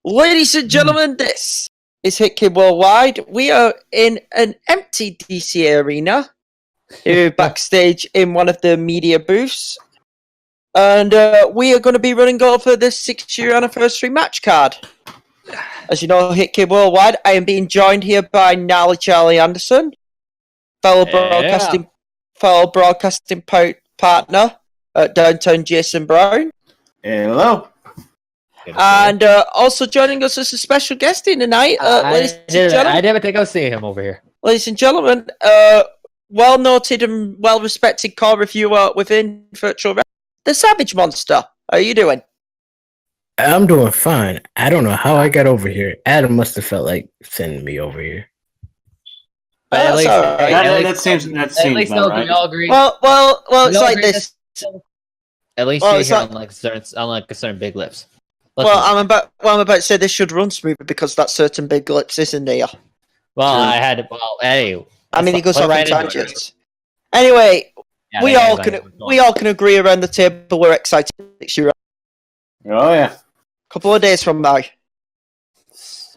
Ladies and gentlemen, this is Hitkid Worldwide. We are in an empty DCA arena here backstage in one of the media booths. And we are going to be running over the 6-year anniversary match card. As you know, Hitkid Worldwide, I am being joined here by Gnarly Charlie Anderson, fellow broadcasting partner at Downtown Jason Brown. Hello. And also joining us as a special guest in tonight, ladies and gentlemen. I never think I'll see him over here. Ladies and gentlemen, well-noted and well-respected car reviewer within virtual wrestling, the Savage Monster. How are you doing? I'm doing fine. I don't know how I got over here. Adam must have felt like sending me over here. But at least, that seems about right. We all agree. Well, it's like this. At least you're here unlike certain big lips. I'm about to say this should run smoothly because that certain big lips isn't there. Hey. I mean, he goes off on tangents. Anyway, we all can agree around the table we're excited. Oh yeah. Couple of days from now. 6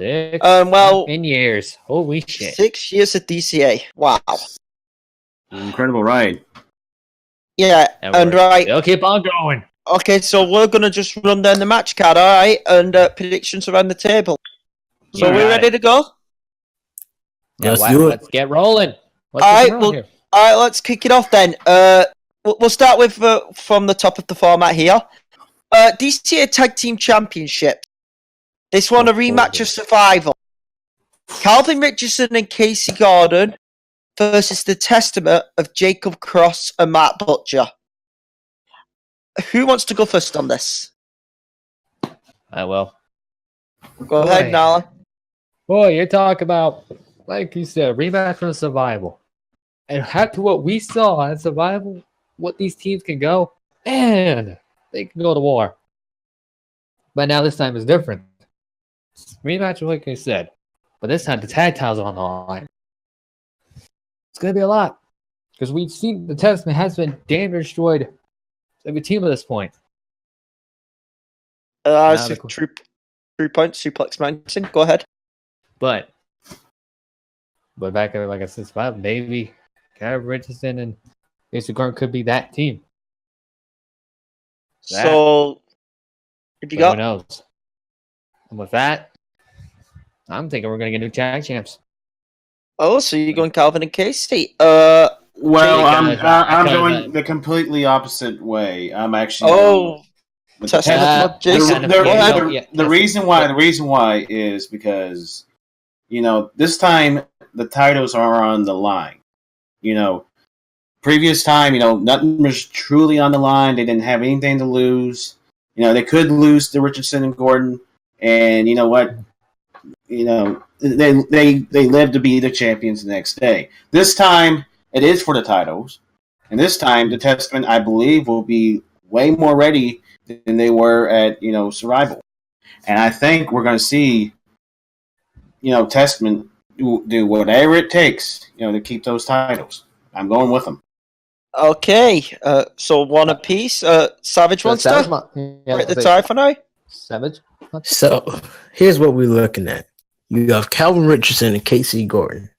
years. Holy shit. 6 years at DCA. Wow. Incredible ride. Yeah, and right. They'll keep on going. Okay, so we're going to just run down the match card, alright? And predictions around the table. So we're ready to go? Let's get rolling. Alright, let's kick it off then. We'll start with from the top of the format here. DCA Tag Team Championship. This one a rematch of Survival. Calvin Richardson and Casey Gordon versus the Testament of Jacob Cross and Matt Butcher. Who wants to go first on this? I will. Go ahead, Nala. Boy, you're talking about, like you said, rematch from Survival. And after what we saw in Survival, what these teams can go, man, they can go to war. But now this time is different. Rematch, like I said. But this time the tag titles are on the line. It's going to be a lot. Because we've seen the Testament has been damn destroyed every team at this point. True point, Suplex Mountain. Go ahead. But back at like I said, maybe Calvin Richardson and Casey Gordon could be that team. So, if you got, who knows? And with that, I'm thinking we're gonna get new tag champs. Oh, so you're going Calvin and Casey? Well, I'm going the completely opposite way. I'm actually. The reason why is because, this time the titles are on the line. Previous time, nothing was truly on the line. They didn't have anything to lose. They could lose to Richardson and Gordon, and you know what? They live to be the champions the next day. This time it is for the titles, and this time the Testament, I believe, will be way more ready than they were at Survival, and I think we're going to see Testament do whatever it takes to keep those titles. I'm going with them. Okay, so one apiece. Savage Monster, right the tie for now. Savage. So here's what we're looking at. You have Calvin Richardson and Casey Gordon.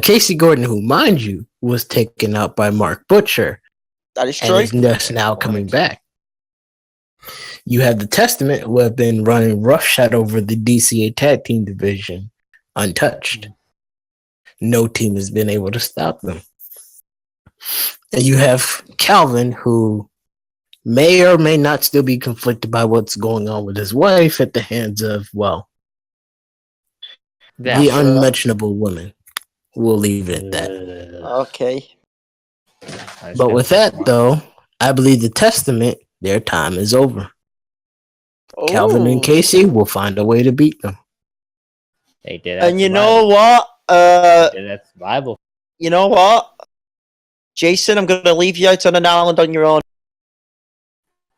Casey Gordon, who, mind you, was taken out by Mark Butcher. That is true. And is just now coming back. You have the Testament, who have been running roughshod over the DCA Tag Team division, untouched. No team has been able to stop them. And you have Calvin, who may or may not still be conflicted by what's going on with his wife at the hands of, the unmentionable woman. We'll leave it at that. Okay. But with that, though, I believe the Testament, their time is over. Oh. Calvin and Casey will find a way to beat them. They did. And you know what? That's Bible. You know what? Jason, I'm going to leave you out on an island on your own.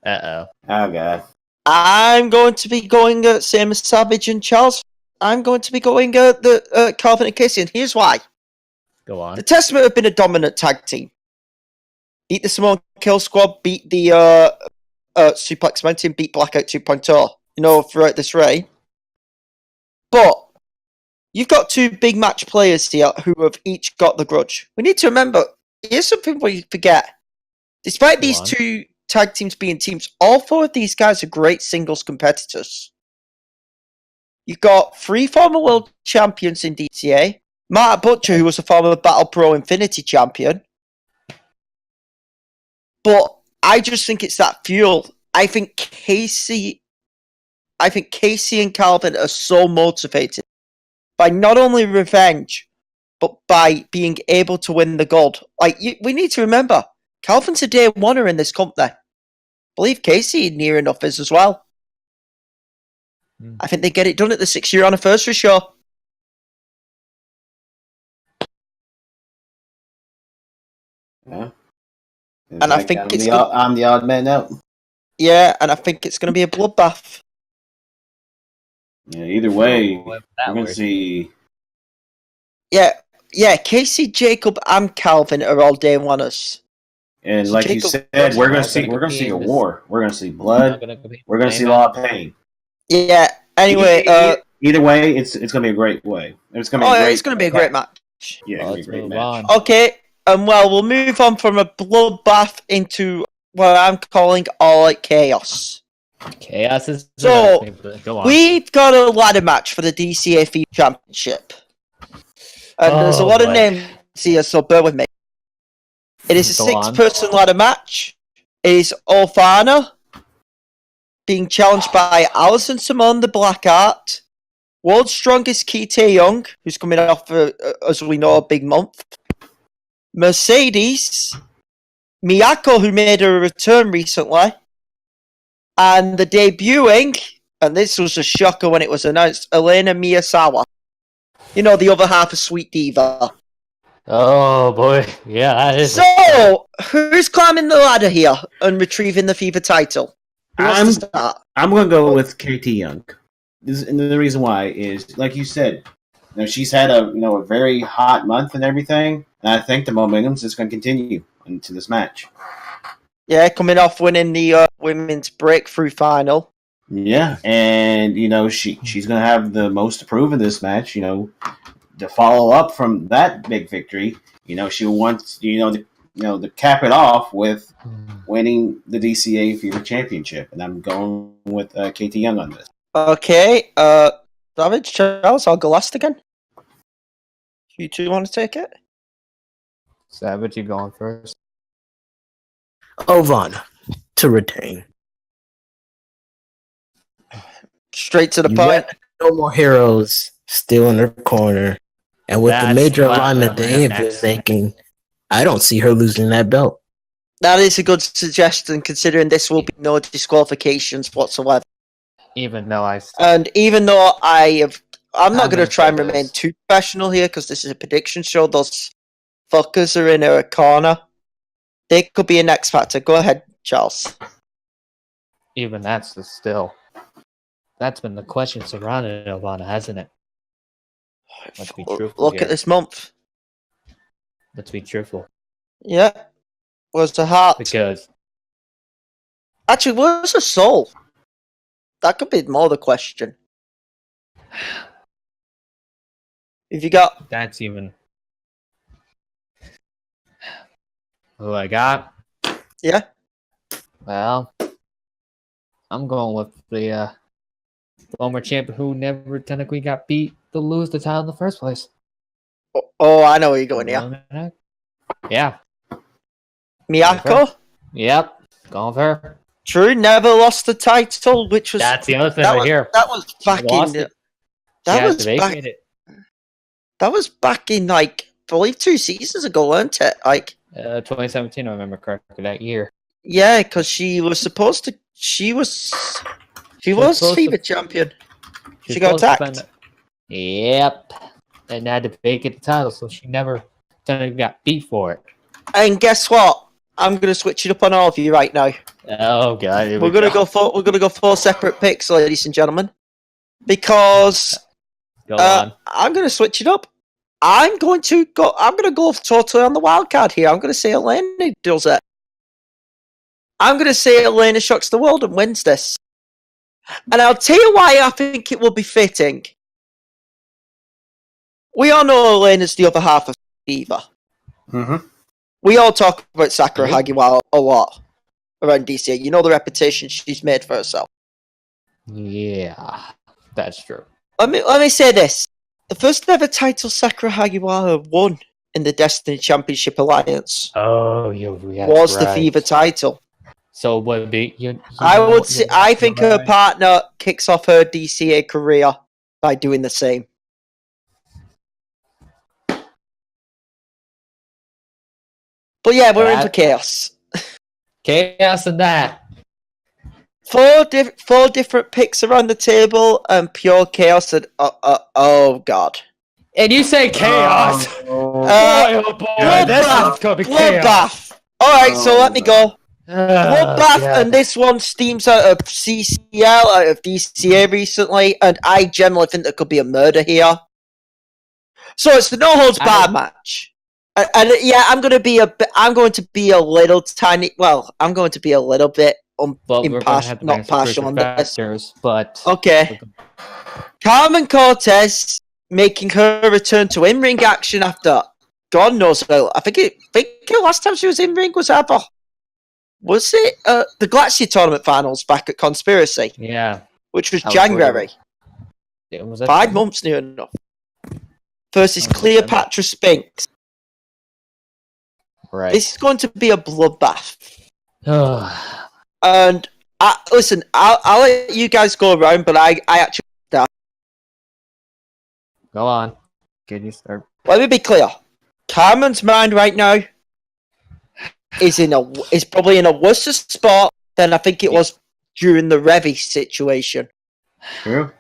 Uh-oh. Oh, God. I'm going to be going same as Savage and Charles. I'm going to be going the Calvin and Casey, and here's why. Go on. The Testament have been a dominant tag team. Beat the Samoan Kill Squad, beat the Suplex Mountain, beat Blackout 2.0. Throughout this reign. But you've got two big match players here who have each got the grudge. We need to remember, here's something we forget. Despite these two tag teams being teams, all four of these guys are great singles competitors. You've got 3 former world champions in DCA. Marta Butcher, who was a former Battle Pro Infinity champion. But I just think it's that fuel. I think Casey and Calvin are so motivated by not only revenge, but by being able to win the gold. We need to remember, Calvin's a day oneer in this company. I believe Casey near enough is as well. I think they get it done at the 6-year anniversary show. Yeah. And I think I'm the odd man out. Yeah, and I think it's going to be a bloodbath. Yeah, either way, we're going to see. Yeah, Casey, Jacob, and Calvin are all day oneers. And like you said, we're going to see a war. We're going to see blood. We're going to see a lot of pain. Yeah. Anyway, either way, it's going to be a great way. It's going to be a great match. Yeah, it's going to be a great match. Okay, we'll move on from a bloodbath into what I'm calling all out chaos. Chaos is so. Go on. We've got a ladder match for the DCA FIBA Championship, and there's a lot of names here, so bear with me. It is a 6-person ladder match. It is Ofana being challenged by Alison Simone the Blackheart, World's Strongest Kite Young, who's coming off, as we know, a big month. Mercedes, Miyako, who made a return recently, and the debuting, and this was a shocker when it was announced, Elena Miyazawa. You know, the other half of Sweet Diva. Oh boy, yeah, that is. So, who's climbing the ladder here and retrieving the FIBA title? I'm going to go with KT Young. And the reason why is, like you said, she's had a very hot month and everything, and I think the momentum's just going to continue into this match. Yeah, coming off winning the women's breakthrough final. Yeah, and she's going to have the most to prove in this match. To follow up from that big victory, she wants to cap it off with winning the DCA FIBA Championship, and I'm going with KT Young on this. Okay, Savage, Charles, I'll go last again. You two want to take it? Savage, you going first? Ovana to retain. Straight to the point. No more heroes still in her corner. And with the major alignment they have been making, I don't see her losing that belt. That is a good suggestion, considering this will be no disqualifications whatsoever. Even though I'm not going to try and remain too professional here, because this is a prediction show. Those fuckers are in her corner. They could be an X Factor. Go ahead, Charles. Even that's been the question surrounding Ovana, hasn't it? Let's be truthful. Look at this month. Let's be truthful. Yeah. Where's the heart? Because actually, where's the soul? That could be more the question. If you got... That's even... Who I got? Yeah. Well, I'm going with the former champion who never technically got beat to lose the title in the first place. Oh, I know where you're going, yeah. Yeah. Miyako? Yep. Going with her. True, never lost the title, which was... That's the other thing right here. That was back in... That was back in, I believe 2 seasons ago, weren't it? 2017, I remember correctly, that year. Yeah, because she was supposed to... She was FIBA champion. She got attacked. Yep. And had to vacate the title, so she never got beat for it. And guess what? I'm going to switch it up on all of you right now. Oh god, we're going to go 4 separate picks, ladies and gentlemen, because I'm going to switch it up. I'm going to go totally on the wild card here. I'm going to say Elena does it. I'm going to say Elena shocks the world and wins this. And I'll tell you why I think it will be fitting. we all know Elena's the other half of Diva. Mm-hmm. We all talk about Sakura Hagiwara a lot around DCA. You know the reputation she's made for herself. Yeah, that's true. Let me say this: the first ever title Sakura Hagiwara won in the Destiny Championship Alliance Oh, was the Fever title. So would be I think her partner kicks off her DCA career by doing the same. But yeah, we're in for chaos. Chaos and that. Four different picks around the table and pure chaos. And oh god! And you say chaos? Oh boy, this is gonna be chaos. All right, so let me go. Bloodbath, and this one steams out of CCL, out of DCA recently, and I generally think there could be a murder here. So it's the no holds barred match, and yeah, I'm going to be a little tiny. Well, I'm going to be a little bit impartial, not partial on this. But okay, Carmen Cortez making her return to in-ring action after God knows how. I think the last time she was in-ring was ever. Was it the Glacier Tournament finals back at Conspiracy? Yeah. Which was January. Was 5 months near enough. Versus Cleopatra Spinks. Right. This is going to be a bloodbath. And listen, I'll let you guys go around, but I actually go on. Can you start? Let me be clear. Carmen's mind right now is probably in a worse spot than I think it was during the Revy situation. True.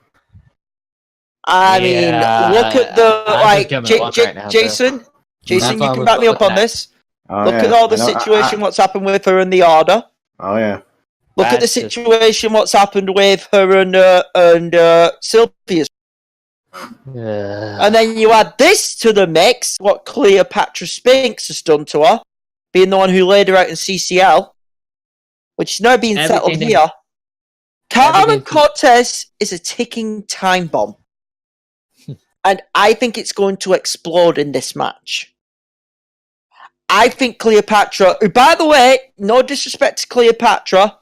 I mean, look at the Jason. Jason, you can back me up on this. Look at all the situation. What's happened with her and the Order. Oh yeah. Look at the situation. What's happened with her and Sylvia's. And then you add this to the mix. What Cleopatra Spinks has done to her. Being the one who laid her out in CCL, which is now being settled here. Carmen Cortez is a ticking time bomb. And I think it's going to explode in this match. I think Cleopatra, who, by the way, no disrespect to Cleopatra,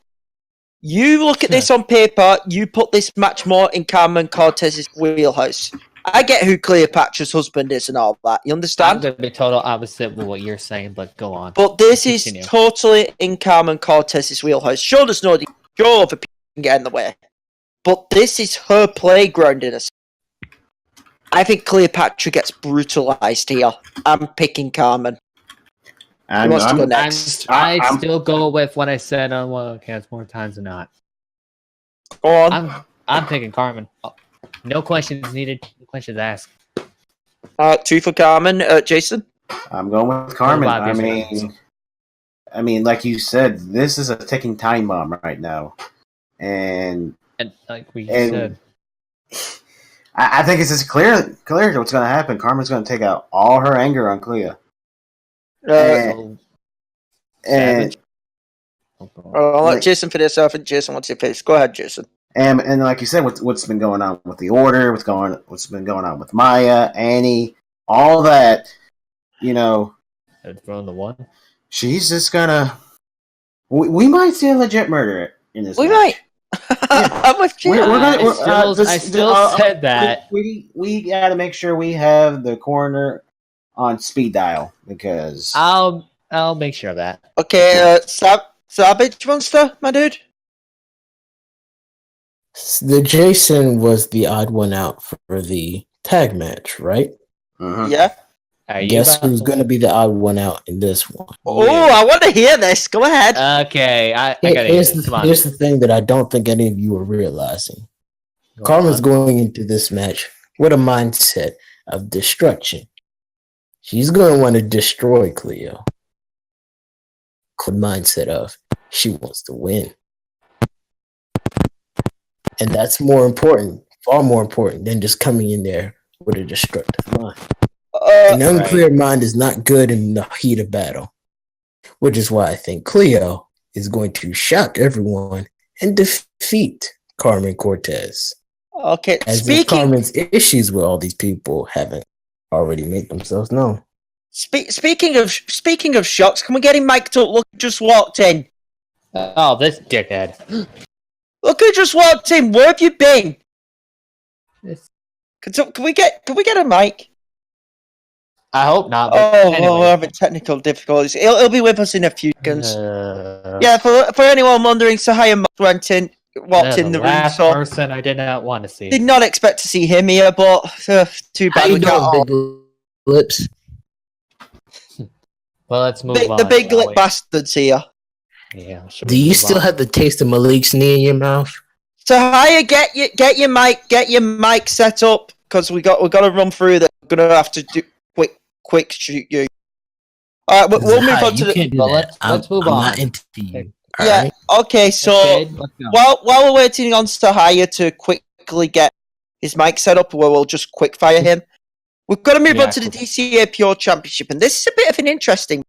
you look at this on paper, you put this match more in Carmen Cortez's wheelhouse. I get who Cleopatra's husband is and all that. You understand? I'm going to be total opposite with what you're saying, but go on. But this is totally in Carmen Cortez's wheelhouse. Sure, there's no sure other people can get in the way. But this is her playground in a sense. I think Cleopatra gets brutalized here. I'm picking Carmen. Who wants to go next? I still go with what I said on Wildcats more times than not. Go on. I'm picking Carmen. No questions needed. No questions asked. 2 for Carmen. Jason? I'm going with Carmen. I mean, like you said, this is a ticking time bomb right now, and like we said, I think it's just clear what's going to happen. Carmen's going to take out all her anger on Clea. I'll let Jason finish off, and Jason wants to finish. Go ahead, Jason. And like you said, what's been going on with the Order, what's been going on with Maya, Annie, all that, Throwing the one. She's just gonna. We might see a legit murder in this. We might. I'm with you. I still said that. We got to make sure we have the coroner on speed dial because I'll make sure of that. Okay, Savage Monster, my dude. The Jason was the odd one out for the tag match, right? Mm-hmm. Yeah. Guess who's going to be the odd one out in this one? Oh, yeah. I want to hear this. Go ahead. Okay, I got here's the thing that I don't think any of you are realizing. Carmen's going into this match with a mindset of destruction. She's going to want to destroy Cleo. The mindset of she wants to win. And that's more important, far more important than just coming in there with a destructive mind. An unclear mind is not good in the heat of battle, which is why I think Cleo is going to shock everyone and defeat Carmen Cortez. Okay, As if Carmen's issues with all these people haven't already make themselves known. Speaking of shocks, can we get him mic'd up? Look, who just walked in. Oh, this dickhead. Look who just walked in. Where have you been? It's- Can we get a mic? I hope not. But Oh, anyway. we're having technical difficulties. He'll be with us in a few seconds. Yeah, For anyone wondering, Sahaya walked in the room. last So person I did not want to see. did not expect to see him here, but too How bad you we can't. doing, big lips? Well, let's move on. The big shall lip we? bastards here. Yeah. should Do we you move still on? have the taste of Malik's knee in your mouth? Sahaya, get your mic set up because we got to run through that. We're gonna have to do quick shoot you. All right, we'll move on to you the. can't do Well, that. let's move I'm on. not into you. Yeah. Okay. So Okay, let's go. while we're waiting on Sahaya to quickly get his mic set up, where we'll just quick fire him, we've got to move Yeah, on to the cool. DCA Pure Championship, and this is a bit of an interesting.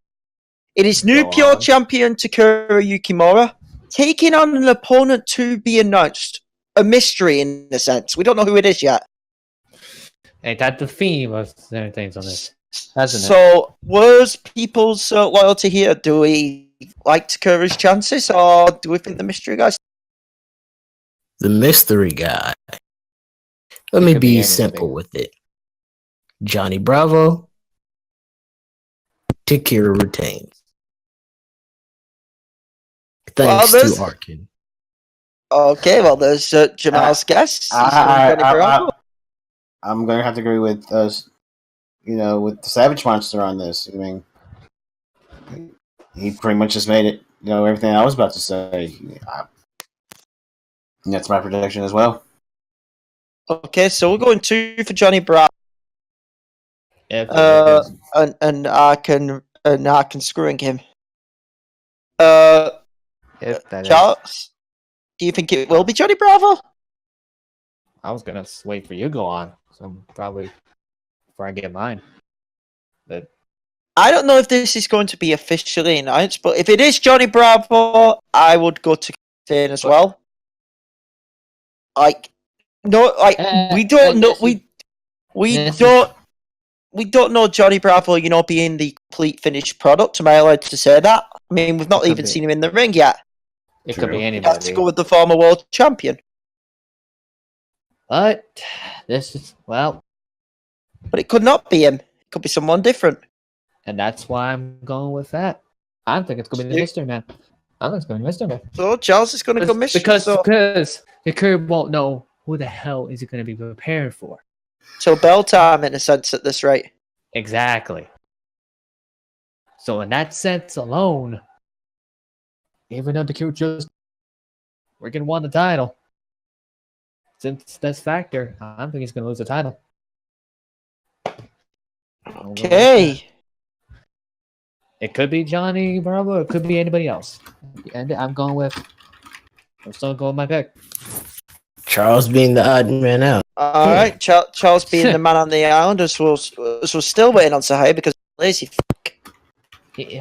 It is new Go Pure on. Champion Takura Yukimura taking on an opponent to be announced, a mystery in a sense. We don't know who it is yet. Ain't that the theme of certain things on this? Hasn't it? So, where's people's loyalty here? Do we like Takura's chances, or do we think the mystery guys? The mystery guy. Let me could be be anybody. simple with it. Johnny Bravo. Takira retains. Thanks Well, to there's- Arkin. Okay, well, there's Jamal's guess. I'm going to have to agree with us. With the Savage Monster on this. I mean, he pretty much just made it. Everything I was about to say. That's my prediction as well. Okay, so we're going 2 for Johnny Bravo, If and Arkin screwing him. that is- Charles, do you think it will be Johnny Bravo? I was gonna wait for you to go on, so probably before I get mine. But I don't know if this is going to be officially announced, but if it is Johnny Bravo, I would go to Kane as well. We don't know. We don't know Johnny Bravo, being the complete finished product. Am I allowed to say that? I mean, we've not Could even be. seen him in the ring yet. it True. could be You have to anybody. go with the former world champion, But this is well, but it could not be him. It could be someone different. and that's why I'm going with that. I think it's gonna be the Mystery Man. I think it's gonna be Mystery Man. So Charles is going to go mystery. Because So the curve won't know who the hell is it gonna be prepared for. till bell time, in a sense, at this rate. Exactly. So in that sense alone, even though the Q just we're gonna win the title. Since that's factor, I don't think he's gonna lose the title. Okay. It could be Johnny Bravo, it could be anybody else. And I'm still going with my pick. Charles being the odd man out. All right, Charles being the man on the island, as we're still waiting on Sahaya because lazy.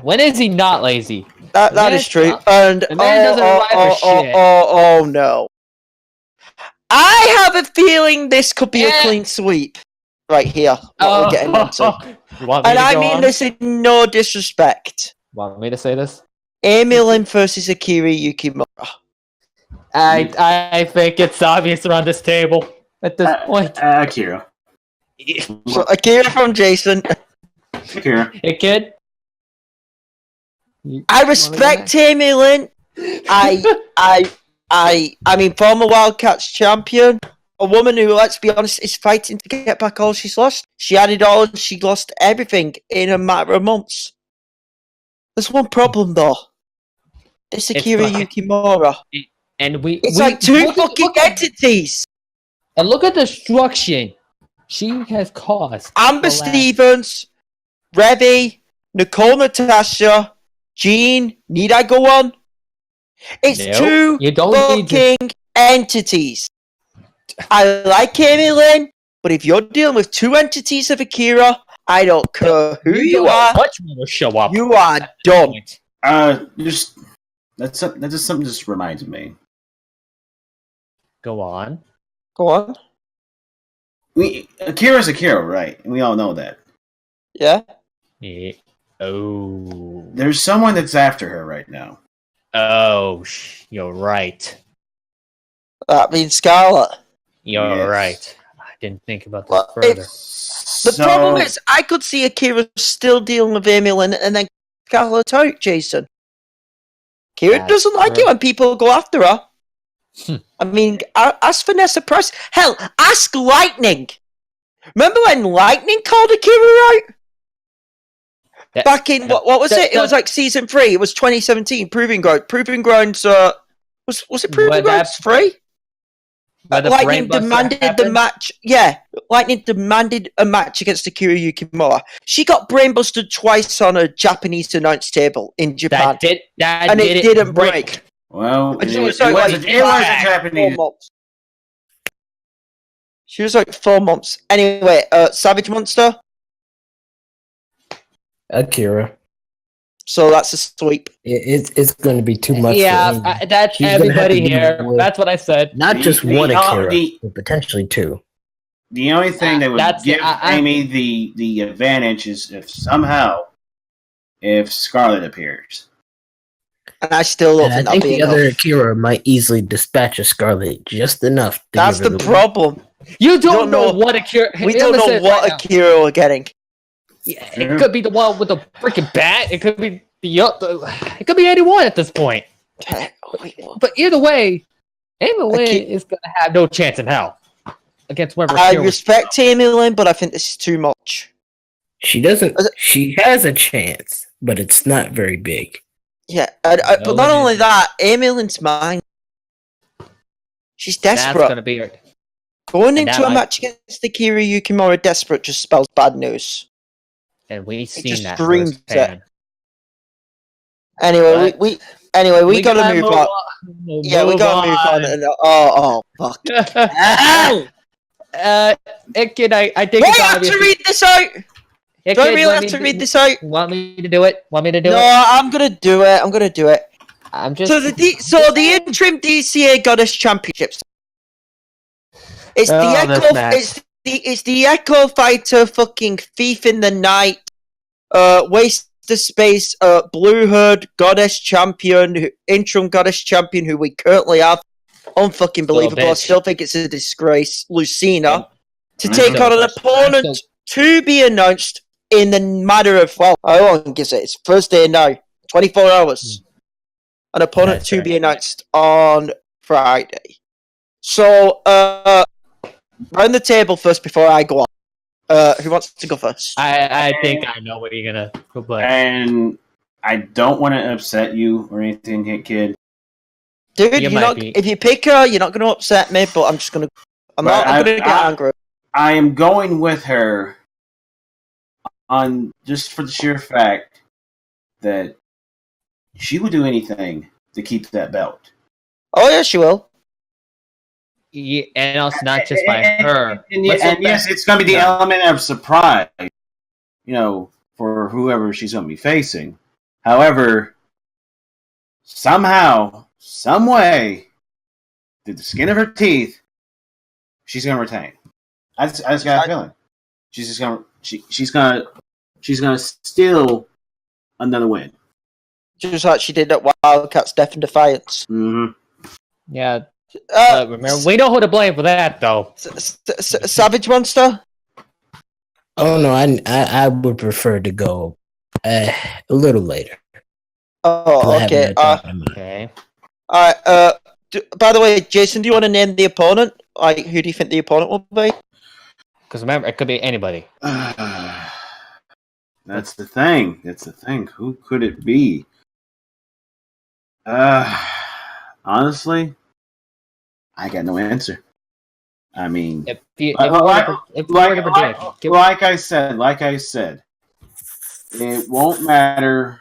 When is he not lazy? That is true. not. And The man doesn't ride for shit. oh no! I have a feeling this could be a Yeah. clean sweep right here. What we're getting into, You want me and to I go mean on? this in no disrespect. Want me to say this? Amy Lynn versus Akira Yukimura. I think it's obvious around this table at this point. Akira. So Akira from Jason. Akira. Hey kid. I respect Amy Lynn. I mean, former Wildcats champion, a woman who, let's be honest, is fighting to get back all she's lost. She had it all and she lost everything in a matter of months. There's one problem though. It's Akira like- Yukimura. And It's like two fucking entities. And look at the destruction she has caused. Amber the last- Stevens, Revy, Nicole Natasha, Jean. Need I go on? It's Nope, two you don't need to. fucking entities. I like Amy Lynn, but if you're dealing with two entities of Akira, I don't care who you are. Much more show up. You are done. Just that just something just reminds me. Go on. Go on. Akira's Akira, right? And we all know that. Yeah. Yeah. Oh. There's someone that's after her right now. Oh, you're right. That means Scarlet. You're Yes. right. I didn't think about this Well, further. The problem is, I could see Akira still dealing with Emil and then Scarlet out, Jason. Akira That's doesn't like true. it when people go after her. I mean, ask Vanessa Price. Hell, ask Lightning. Remember when Lightning called Akira out? Back in, what was it? It was like season 3. It was 2017. Proving Ground. Proving Grounds, was it Proving Grounds 3? Lightning demanded the match. Yeah, Lightning demanded a match against Akira Yukimura. She got brainbusted twice on a Japanese announce table in Japan. And it didn't break. Well, And it she was was a Japanese. 4 months. She was like 4 months. Anyway, Savage Monster. Akira. So that's a sweep. It's going to be too much. Yeah, that's She's gonna have everybody to here. deal with- That's what I said. Not just The- one the- Akira, the- but potentially 2. The only thing that would give I- Amy the advantage is if Scarlet appears. And I still don't And I think think that'll be the other enough. Akira might easily dispatch a Scarlet just enough. To That's give the her problem. You don't don't know know- what Akira. We don't know what Akira we're getting. Yeah, it could be the one with the freaking bat. It could be it could be anyone at this point. But either way, Amy Lynn is gonna have no chance in hell against whoever. I respect Amy Lynn, but I think this is too much. She doesn't. She has a chance, but it's not very big. Yeah, but not only that, Amy Lynn's mine. She's That's desperate. gonna be her. Going And into that a match against Akira Yukimura desperate just spells bad news. And we've seen just that screams it. firsthand. Anyway, But- we gotta move on. Yeah, we gotta move on. And, oh, fuck. Hitkid, I think Do I it's have obvious. to read this out? Hitkid, Do I really want have me to read this out? Want me to do it? Want me to do No, it? I'm gonna do it. I'm just. So the interim DCA Goddess Championships. It's the this Echo. match. It's the Echo Fighter fucking Thief in the Night. Waste the Space. Blue Hood Goddess Champion. Interim Goddess Champion who we currently have. Unfucking believable. I bitch. still think it's a disgrace. Lucina to I'm take still on an impressed. opponent I'm to be announced in the matter of how long is it? It's Thursday now. 24 hours. An opponent That's to fair. be announced on Friday. So, round the table first before I go on. Who wants to go first? I think I know what you're gonna go play. And I don't want to upset you or anything, Hitkid. Dude, You you're might not, be. if you pick her, you're not going to upset me, but I'm just going to... I'm But going to get angry. I am going with her on just for the sheer fact that she would do anything to keep that belt. Oh, yeah, she will. Yeah, and also not just by her. And Let's look yes, back- it's going to be the No. element of surprise, for whoever she's going to be facing. However, somehow, some way, through the skin of her teeth, she's going to retain. I just got a feeling she's just going to she's going to steal another win. Just like she did at Wildcats Death and Defiance. Mm-hmm. Yeah, remember, we know who to blame for that, though. Savage Monster? Oh no, I would prefer to go a little later. 'Cause Oh, I have okay. another thought in mind. Okay. Alright, by the way, Jason, do you want to name the opponent? Like, who do you think the opponent will be? Because remember, it could be anybody. That's the thing. Who could it be? Honestly, I got no answer. I mean, If you Like- were to predict, give- like I said, it won't matter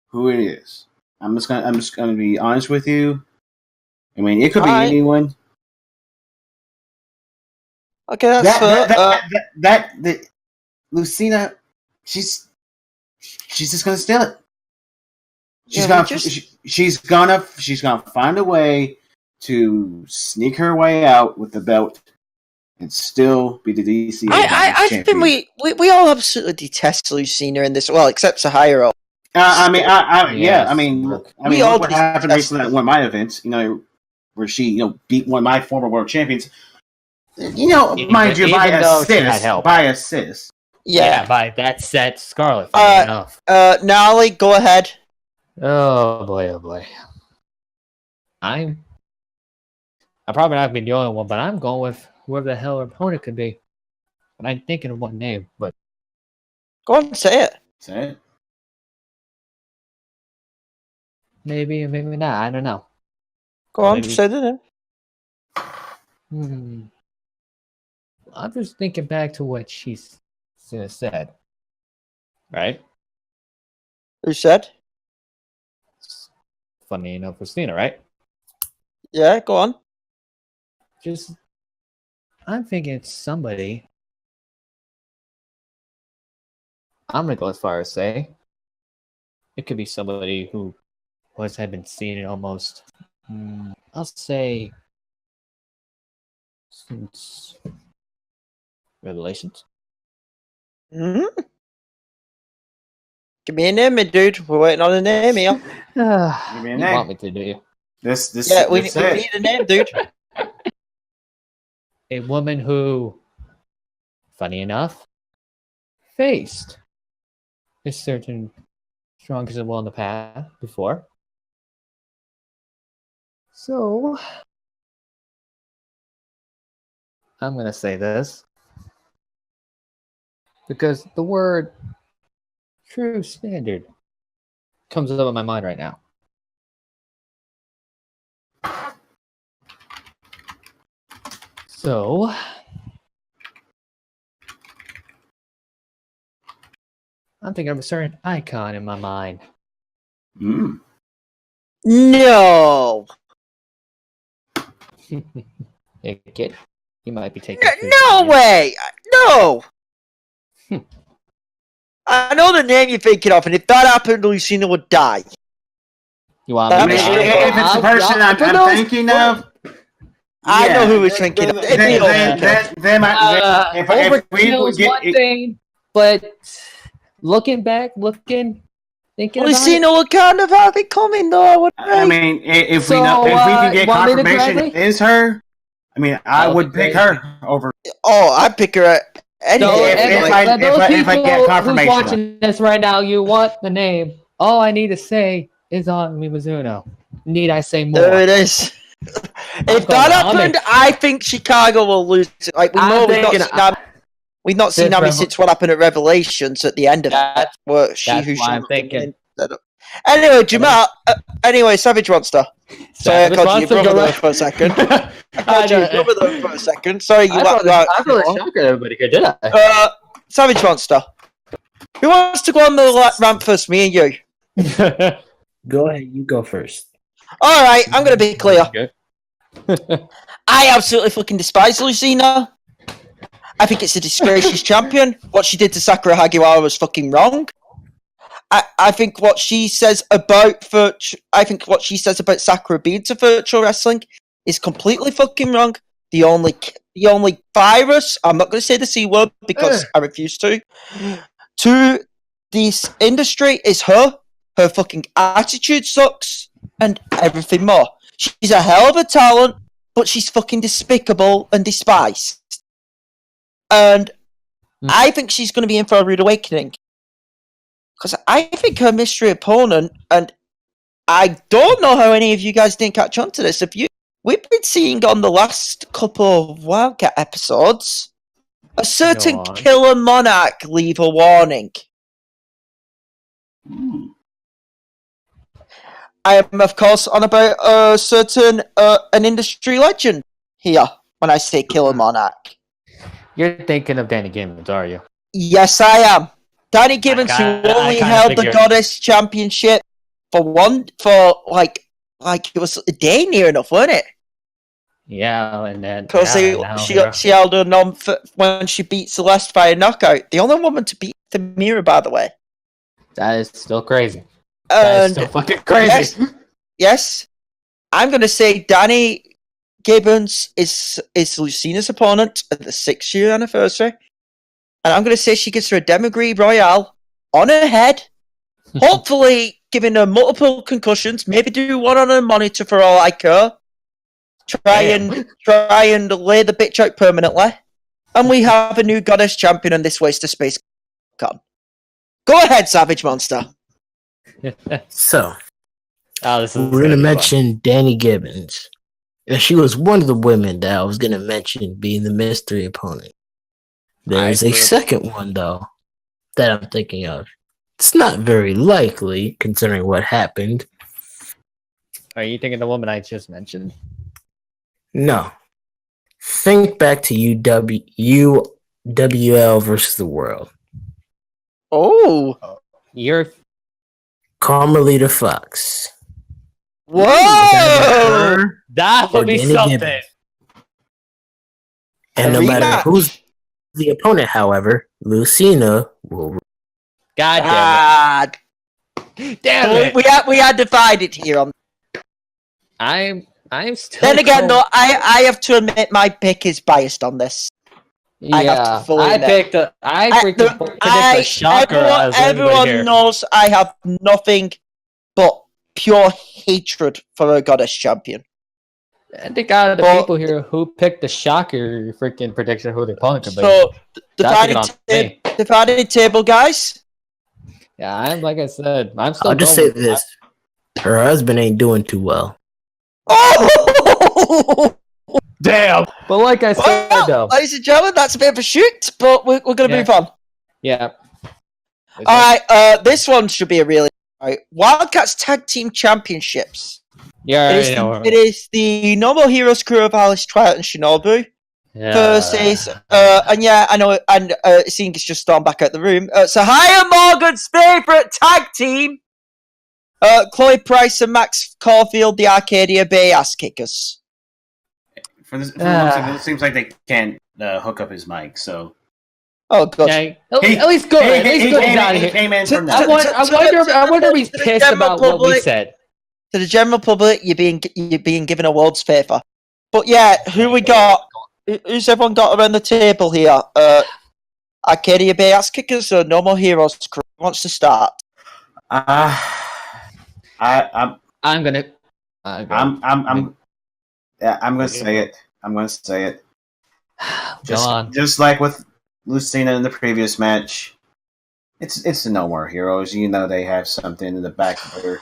who it is. I'm just gonna be honest with you. I mean, it could be Alright. anyone. Okay, that's fair. That Lucina, she's just gonna steal it. She's gonna find a way to sneak her way out with the belt and still be the DCA I champion. think we all absolutely detest Lucina in this. Well, except Sahiro. Look what happened recently at one of my events. Where she beat one of my former world champions. Mind you, by assist. Yeah, by that set Scarlet. Enough. Nally, go ahead. Oh boy. I'm probably not gonna be the only one, but I'm going with whoever the hell her opponent could be. But I'm thinking of one name, but Go on, say it. Say it. maybe not. I don't know. Go on, Maybe. say the I'm name. just thinking back to what she said. Right? Who said? Funny enough, Christina, right? Yeah, go on. I'm thinking it's somebody. I'm gonna go as far as say it could be somebody who had been seen in almost. I'll say since Revelations. Hmm? Give me a name, dude. We're waiting on a name here. Give me a You name. want me to, do you? We need a name, dude. A woman who, funny enough, faced a certain strongest of will in the past before. So, I'm going to say this because the word true standard comes up in my mind right now. So, I'm thinking of a certain icon in my mind. No. Hey, kid, you might be taking. No way. No. I know the name you're thinking of, and if that happened, Lucina would die. You want I me mean, to? if it's the person I'm thinking of, I know who was thinking of. It'd be Overkill is one thing, but looking back, thinking Lucina would kind of have it coming, though. I mean, if we can get confirmation it is her, I mean, I would pick her over. Oh, I'd pick her anyway. If I get confirmation. Who's watching this right now, you want the name. All I need to say is on Mizuno. Need I say more? There it is. If that happened, I think Chicago will lose. Like we've not seen Nami since what happened at Revelations at the end of that. I'm thinking. Anyway, Jamal. Anyway, Savage Monster. Sorry, I called you your brother there for a second. I called you your brother there for a second. Sorry, you I really shocked everybody here, did I? Savage Monster. Who wants to go on the ramp first? Me and you. Go ahead, you go first. All right, I'm gonna be clear. I absolutely fucking despise Lucina. I think it's a disgrace she's champion. What she did to Sakura Hagiwara was fucking wrong. I think what she says about Sakura being to virtual wrestling is completely fucking wrong. The only virus, I'm not going to say the C word because I refuse to this industry is her. Her fucking attitude sucks and everything more. She's a hell of a talent, but she's fucking despicable and despised. And I think she's going to be in for a rude awakening. Because I think her mystery opponent, and I don't know how any of you guys didn't catch on to this. We've been seeing on the last couple of Wildcat episodes, a certain Killer Monarch leave a warning. I am, of course, on about a certain an industry legend here when I say Killer Monarch. You're thinking of Danny Gibbons, are you? Yes, I am. Danny Gibbons, who only held the Goddess Championship for like it was a day near enough, wasn't it? Yeah, and then because she held her nom when she beat Celeste by a knockout. The only woman to beat Tamira, by the way. That is still crazy. That is still fucking crazy. Yes. I'm gonna say Danny Gibbons is Lucina's opponent at the 6-year anniversary. And I'm going to say she gets her a Demagree Royale on her head. Hopefully, giving her multiple concussions. Maybe do one on her monitor for all I care. Try and lay the bitch out permanently. And we have a new goddess champion on this Waste of Space con. Go ahead, Savage Monster. So, this is we're going to mention Danny Gibbons. And she was one of the women that I was going to mention being the mystery opponent. There's a second one, though, that I'm thinking of. It's not very likely, considering what happened. Are you thinking the woman I just mentioned? No. Think back to UWL versus the World. Oh. You're Carmelita Fox. Whoa! That would be Danny something. Gibbons. And no matter who's the opponent, however, Lucina will. God damn it! We are divided here on. I'm still. Then again, though, I have to admit my pick is biased on this. Yeah, I picked a shocker. Everyone knows I have nothing but pure hatred for a goddess champion. I think out of the people here who picked the shocker freaking prediction who the opponent could be. So, divided table, guys. Yeah, like I said, I'm still. I'll just say this: her husband ain't doing too well. Oh! Damn! But like I said, though, ladies and gentlemen, that's a bit of a shoot, but we're going to move on. Yeah. Alright, this one should be a really... Right. Wildcats Tag Team Championships. Yeah, it is the Normal Heroes crew of Alice, Twilight, and Shinobu versus... and yeah, I know, and seeing it's just stormed back out the room. Sahaya Morgan's favourite tag team! Chloe Price and Max Caulfield, the Arcadia Bay Ass Kickers. For this, it seems like they can't hook up his mic, so... Oh, God. At least good. At least good out of here. I wonder if he's pissed about what we said. To the general public, you're being given a world's favour. But yeah, who we got? Who's everyone got around the table here? Arcadia Bay Ass Kickers or No More Heroes crew? Who wants to start? I'm gonna say it. I'm gonna say it. Just like with Lucina in the previous match, it's the No More Heroes. You know they have something in the back of their.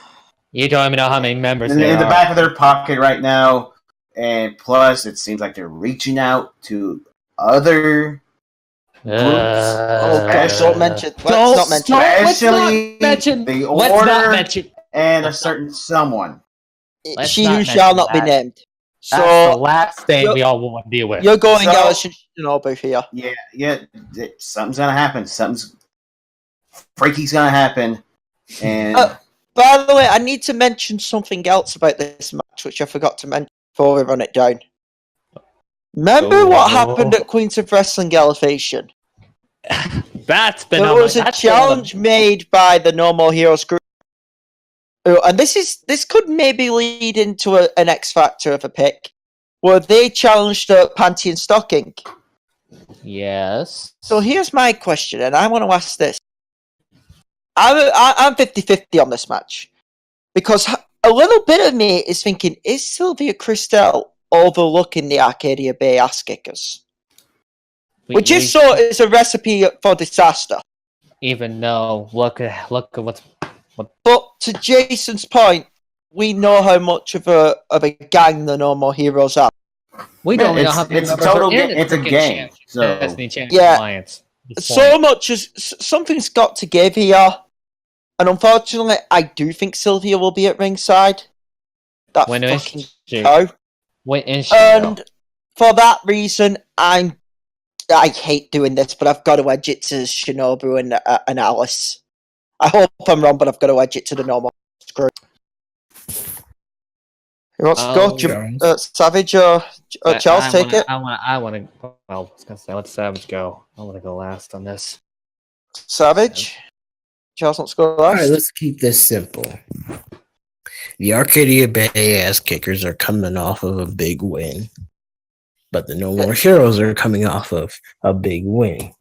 You don't even know how many members in the back of their pocket right now, and plus it seems like they're reaching out to other groups. Gosh, don't mention. Let's not mention. The Order and a certain someone. She who shall not be named. So that's the last thing we all want to deal with. You're going Alice Shinobu here. Yeah. Something's gonna happen. Something's freaky's gonna happen. And by the way, I need to mention something else about this match, which I forgot to mention before we run it down. Remember what happened at Queens of Wrestling Elevation? There was a challenge made by the No More Heroes group. And this could maybe lead into an X Factor of a pick, where they challenged Panty and Stocking. Yes. So here's my question, and I want to ask this. I'm 50-50 on this match, because a little bit of me is thinking, is Sylvia Christel overlooking the Arcadia Bay Ass Kickers? Which is so is a recipe for disaster. Even though, look at what's... But to Jason's point, we know how much of a gang the No More Heroes are. We don't know how many members are in it's a game. So Alliance. So much as something's got to give here, and unfortunately, I do think Sylvia will be at ringside. That fucking go. And for that reason, I hate doing this, but I've got to edge it to Shinobu and Alice. I hope I'm wrong, but I've got to edge it to the normal group. Who wants to go? Savage or Charles, take it? I want to. Well, I was gonna say, let Savage go. I want to go last on this. Savage? Charles wants to go last? Alright, let's keep this simple. The Arcadia Bay Ass Kickers are coming off of a big win, but the No More Heroes are coming off of a big win.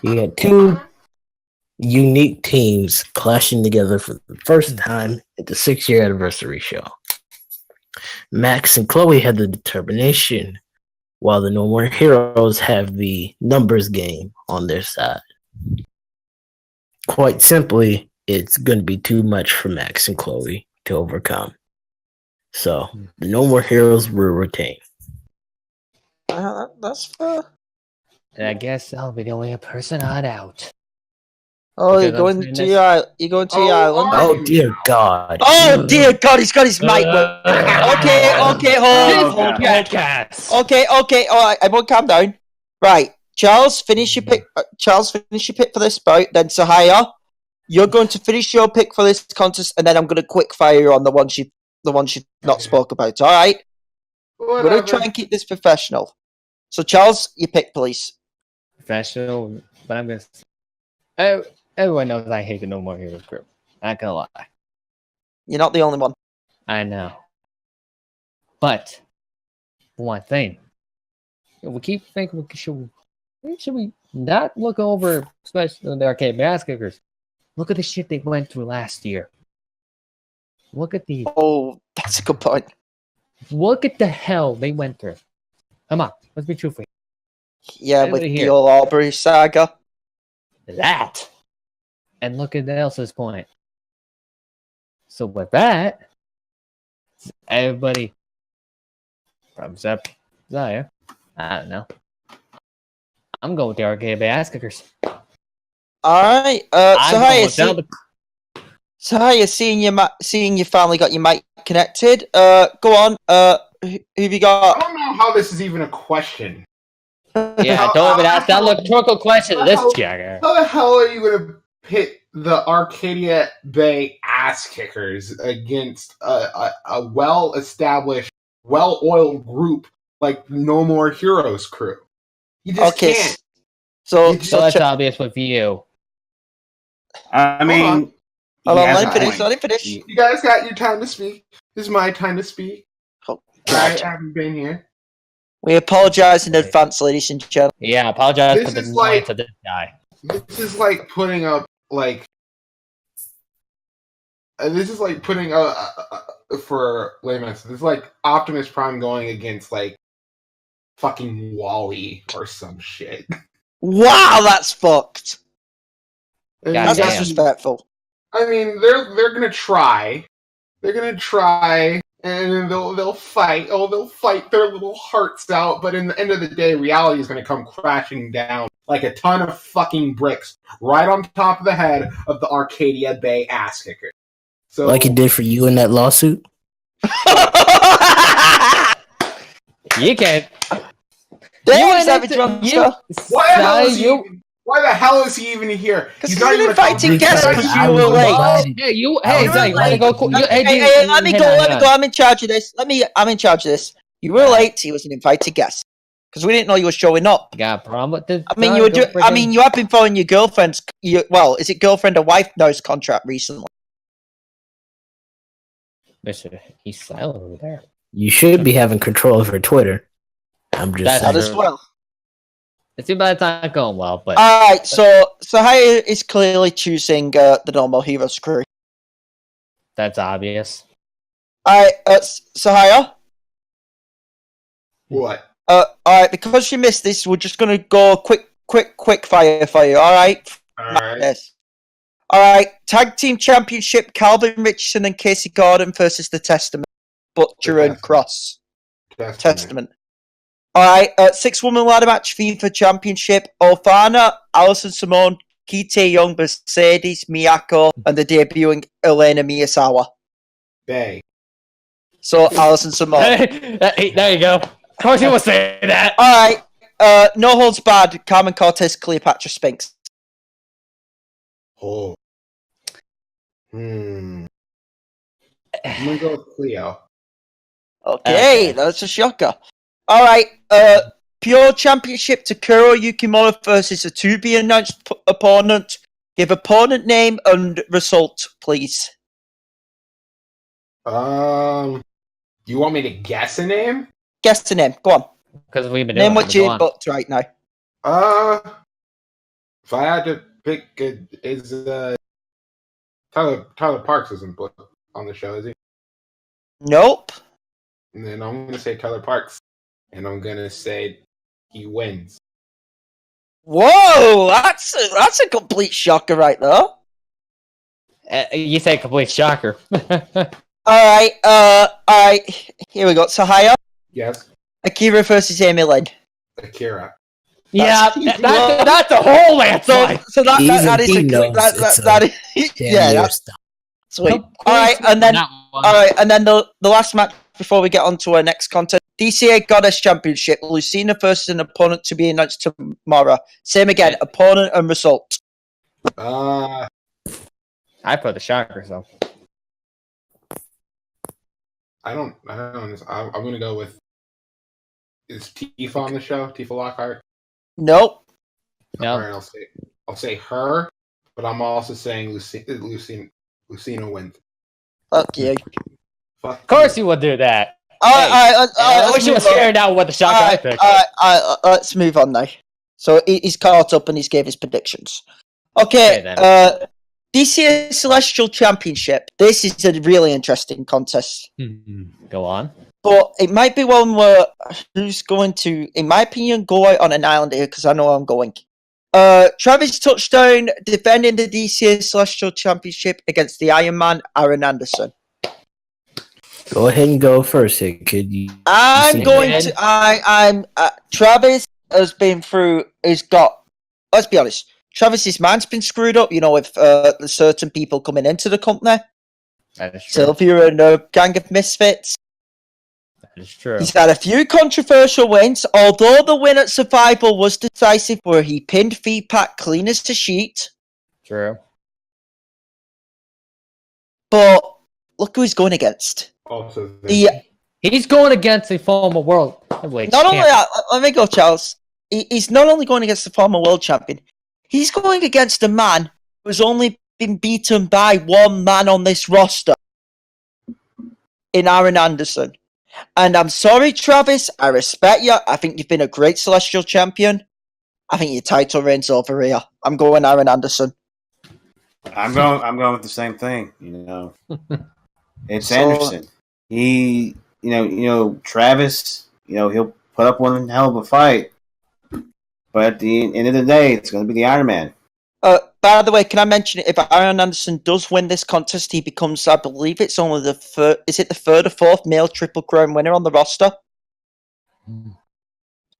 You got two unique teams clashing together for the first time at the 6-year anniversary show. Max and Chloe had the determination, while the No More Heroes have the numbers game on their side. Quite simply, it's going to be too much for Max and Chloe to overcome. So, the No More Heroes will retain. That's fair. And I guess I'll be the only person on out. Oh, you're Because going I'm to saying your you're going to your island. Oh, dear God. Oh dear God, he's got his mic. Okay, hold. Podcast. Okay, all right, everyone calm down. Right, Charles, finish your pick. Charles, finish your pick for this bout. Then Sahaya, you're going to finish your pick for this contest, and then I'm going to quick fire you on the ones you not spoke about. All right, we're going to try and keep this professional. So Charles, your pick, please. Professional, but I'm gonna. Everyone knows I hate the No More Heroes group. Not gonna lie. You're not the only one. I know. But one thing, we keep thinking should we not look over, especially the arcade bass kickers? Look at the shit they went through last year. Look at the That's a good point. Look at the hell they went through. Come on, let's be truthful. Yeah, Over with here. the old Aubrey saga. That, and look at Elsa's point. So with that, everybody from Zep Zaya, I don't know. I'm going with the arcade bay ass kickers. Alright, Sahaya, seeing you finally got your mic connected. Go on. Who have you got? I don't know how this is even a question. Yeah, don't even ask that rhetorical question to this jagger. How the hell are you going to pit the Arcadia Bay ass kickers against a well-established, well-oiled group like No More Heroes crew? You just can't. So that's obvious with you. I mean, let him finish. You guys got your time to speak. This is my time to speak. Oh, I haven't been here. We apologize in advance, ladies and gentlemen. Yeah, apologize This for the is like- noise of this guy. This is like putting up, like... This is like putting for layman's. This is like Optimus Prime going against like fucking Wally or some shit. Wow, that's fucked. That's That's disrespectful. I mean, they're gonna try. They're gonna try, and then they'll fight. Oh, they'll fight their little hearts out. But in the end of the day, reality is gonna come crashing down like a ton of fucking bricks right on top of the head of the Arcadia Bay ass kicker. So, Like it did for you in that lawsuit? You can't. Damn, Savage Youngster. why the hell is he even here? Because he's an invited guest because you were late. Hey, Zay, wanna go? Hey, let me go. I'm in charge of this. I'm in charge of this. You were late. He was an invited guest because we didn't know you were showing up. You got a problem with this? I mean, you have been following your girlfriend's. Is it girlfriend or wife nose contract recently? Mister, he's silent over there. You should be having control of her Twitter. I'm just That's saying. That as well. It's too bad it's not going well, but Alright, so Sahaya is clearly choosing the No More Heroes crew. that's obvious. Alright, Sahaya. What? Alright, because you missed this, we're just gonna go quick fire for you, alright? Alright. Yes. Alright, Tag Team Championship, Calvin Richardson and Casey Gordon versus the Testament. Butcher and Cross. Testament. Alright, 6-woman ladder match, FIFA Championship, Ofana, Alison Simone, Kite Young, Mercedes, Miyako, and the debuting Elena Miyazawa. Bay. So, Alison Simone. Hey, there you go. Of course you will say that. Alright, no holds barred, Carmen Cortez, Cleopatra Spinks. Oh. I'm gonna go with Cleo. Okay, that's a shocker. Alright, Pure Championship, Takuro Yukimura versus a to-be-announced opponent. Give opponent name and result, please. You want me to guess a name? Guess the name. Go on. Because we've been Name doing what it. Go you on. booked right now. If I had to pick, is Tyler Parks isn't booked on the show, is he? Nope. And then I'm gonna say Tyler Parks, and I'm gonna say he wins. Whoa, that's a complete shocker right there. You say complete shocker. All right. Here we go. Sahaya, Yes, Akira versus Amy Lynn. Akira. Yeah, That's- that's a whole answer. So that Even is he a knows it's that is yeah, Damn that's sweet. All right, and then the last match before we get on to our next contest, DCA Goddess Championship. Lucina versus an opponent to be announced tomorrow. Same again, opponent and result. Uh, I put the shocker, so. I'm gonna go with. Is Tifa on the show? Tifa Lockhart. Nope. No. All right, I'll say her, but I'm also saying Lucina wins. Fuck you. Fuck. Of course you would do that. All right. I wish you was sharing out what the shocker I picked. Let's move on now. So he's caught up and he's gave his predictions. Okay, then. DCA Celestial Championship. This is a really interesting contest. Go on. But it might be one where who's going to, in my opinion, go out on an island here because I know I'm going. Travis Touchdown defending the DCA Celestial Championship against the Iron Man, Aaron Anderson. Go ahead and go first, Hitkid. I'm going to. I'm. Travis has been through. Has got. Let's be honest. Travis's mind's been screwed up. You know, with certain people coming into the company. That is true. Sylvia and a gang of misfits. That is true. He's had a few controversial wins, although the win at Survival was decisive, where he pinned Feedpack clean as a sheet. True. But look who he's going against. Also, He's going against a former world heavyweight Not only champion. that, let me go, Charles. He's not only going against the former world champion, he's going against a man who's only been beaten by one man on this roster in Aaron Anderson. And I'm sorry, Travis, I respect you. I think you've been a great Celestial champion. I think your title reign's over here. I'm going Aaron Anderson. I'm going with the same thing. It's Anderson. He, Travis. He'll put up one hell of a fight, but at the end of the day, it's going to be the Iron Man. By the way, can I mention if Aaron Anderson does win this contest, he becomes, I believe it's only the third. Is it the third or fourth male Triple Crown winner on the roster? I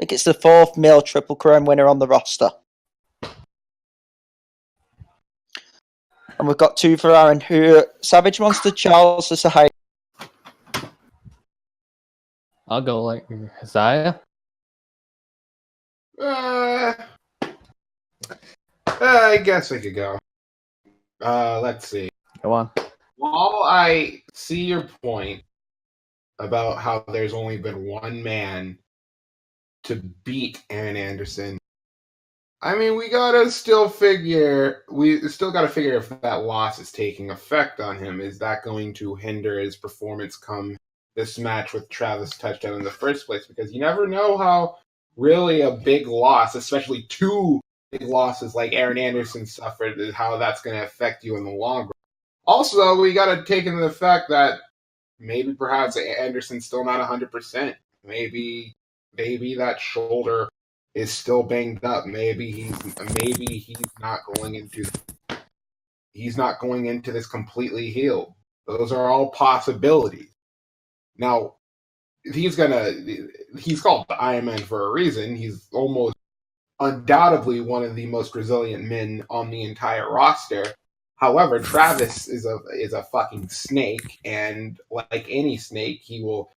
think it's the fourth male Triple Crown winner on the roster. And we've got two for Aaron. Who Savage Monster, Charles, is a high. I'll go like Isaiah. I guess I could go. Let's see. Go on. While I see your point about how there's only been one man to beat Aaron Anderson, I mean, we still gotta figure if that loss is taking effect on him. Is that going to hinder his performance come this match with Travis Touchdown in the first place? Because you never know how really a big loss, especially two big losses like Aaron Anderson suffered, is how that's going to affect you in the long run. Also, we got to take into the fact that maybe perhaps Anderson's still not 100%. Maybe that shoulder is still banged up. Maybe he's not going into this completely healed. Those are all possibilities. Now, he's called the Iron Man for a reason. He's almost undoubtedly one of the most resilient men on the entire roster. However, Travis is a fucking snake, and like any snake, he will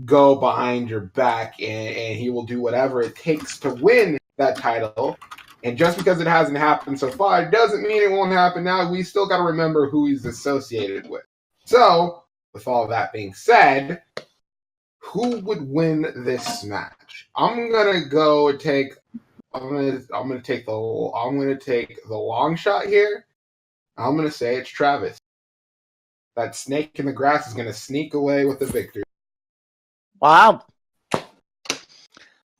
go behind your back and he will do whatever it takes to win that title. And just because it hasn't happened so far doesn't mean it won't happen now. We still got to remember who he's associated with. So, with all that being said, who would win this match? I'm gonna take the long shot here. I'm gonna say it's Travis. that snake in the grass is going to sneak away with the victory. Wow.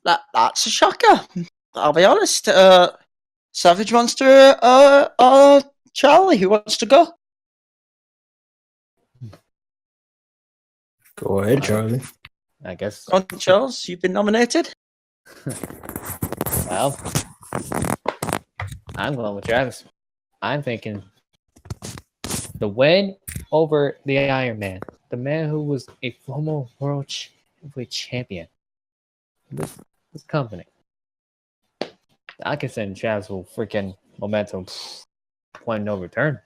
That's a shocker. I'll be honest. Savage Monster Charlie, who wants to go? Go ahead, Charlie. I guess. Go on, Charles, you've been nominated. Well, I'm going with Travis. I'm thinking the win over the Iron Man, the man who was a former world heavyweight champion. This company. I can send Travis will freaking momentum point no return.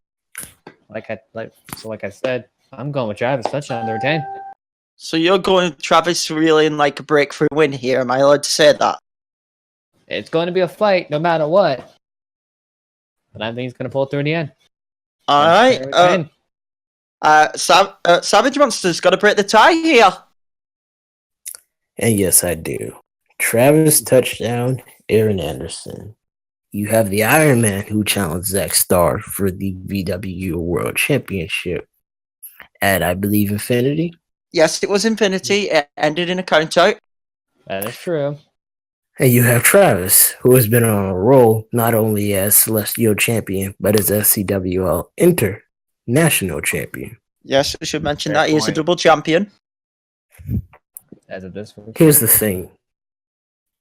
Like I said, I'm going with Travis touchdown to retain. So you're going Travis really in like a breakthrough win here. Am I allowed to say that? It's going to be a fight no matter what. But I think he's going to pull through in the end. All right. Savage Monster's got to break the tie here. And yes, I do. Travis touchdown, Aaron Anderson. You have the Iron Man who challenged Zack Starr for the VW World Championship at, I believe, Infinity. Yes, it was Infinity. It ended in a countout. That is true. And you have Travis, who has been on a roll not only as Celestial Champion, but as SCWL International Champion. Yes, we should mention Fair that he is a point. double champion. As of this week. Here's the thing.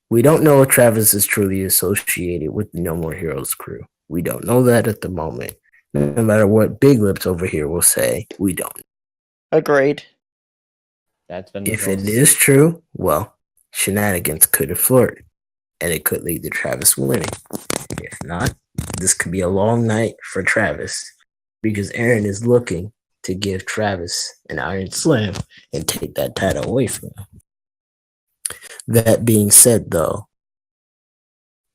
We don't know if Travis is truly associated with the No More Heroes crew. We don't know that at the moment. No matter what Big Lips over here will say, we don't. Agreed. That's been If it is true, well, shenanigans could have flirted, and it could lead to Travis winning. If not, this could be a long night for Travis, because Aaron is looking to give Travis an Iron Slam and take that title away from him. That being said, though,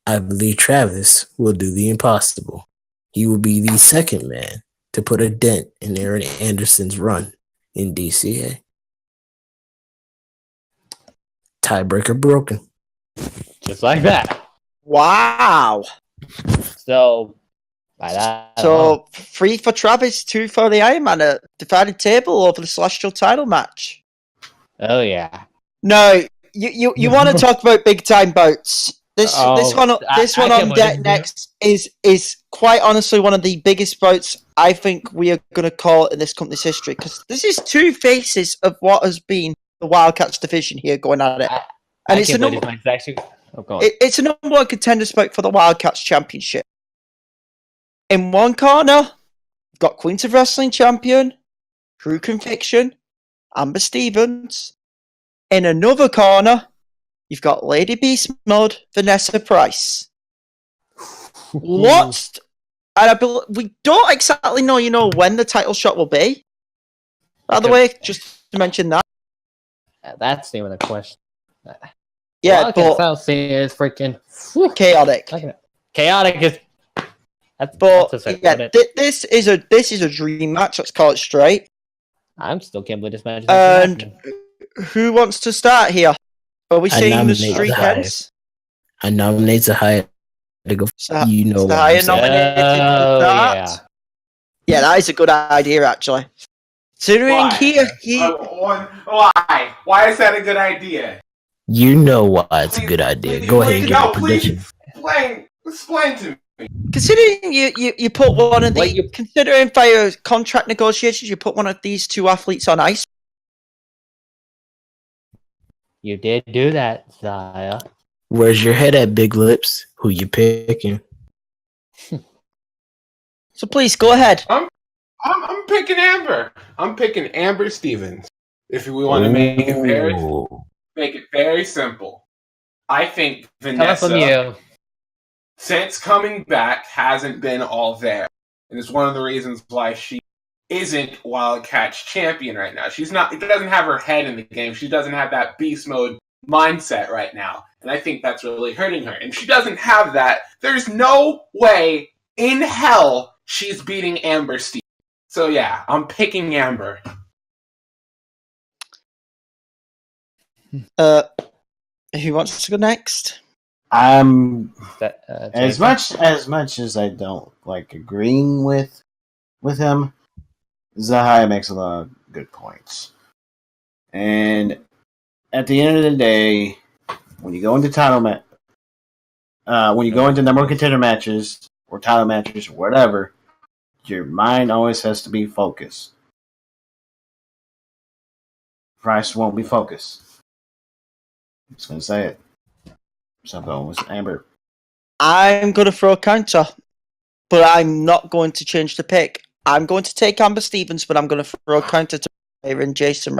I believe Travis will do the impossible. He will be the second man to put a dent in Aaron Anderson's run in DCA. Tiebreaker broken. just like that. Wow. So, by that, So 3 for Travis, 2 for the Iron Man. A divided table over the Celestial title match. oh yeah. No, you want to talk about big time bouts. This one I on deck next is quite honestly one of the biggest bouts I think we are going to call in this company's history, because this is 2 faces of what has been the Wildcats division here going at it, and it's a number. It's a number 1 contender bout for the Wildcats championship. In one corner, you've got Queens of Wrestling champion, True Conviction, Amber Stevens. In another corner, you've got Lady Beast Mode, Vanessa Price. What? And we don't exactly know, when the title shot will be. By the way, just to mention that. That's even a question. Yeah, but South Sea is freaking chaotic. Chaotic is. But yeah, this is a dream match. Let's call it straight. I'm still can't believe this match. And who wants to start here? Are we seeing the street heads? I nominate Zahaya to go. You know what Zahaya I'm saying. nominated for that. Yeah, that is a good idea, actually. Considering Why is that a good idea? You know why it's a good idea. Go ahead and give a prediction. Explain to me. Considering you put one of the considering for your contract negotiations, you put one of these 2 athletes on ice. You did do that, Zaya. Where's your head at, Big Lips? Who you picking? So please go ahead. I'm picking Amber. I'm picking Amber Stevens. If we want to make it very simple, I think Vanessa, since coming back, hasn't been all there, and it's one of the reasons why she isn't Wildcats champion right now. She's not. It doesn't have her head in the game. She doesn't have that beast mode mindset right now, and I think that's really hurting her. And she doesn't have that. There's no way in hell she's beating Amber Stevens. So yeah, I'm picking Amber. Who wants to go next? As much as I don't like agreeing with him, Zahaya makes a lot of good points. And at the end of the day, when you go into when you go into number one contender matches or title matches or whatever, your mind always has to be focused. Price won't be focused. I'm just going to say it. So I'm going with Amber. I'm going to throw a counter, but I'm not going to change the pick. I'm going to take Amber Stevens, but I'm going to throw a counter to Aaron Jason.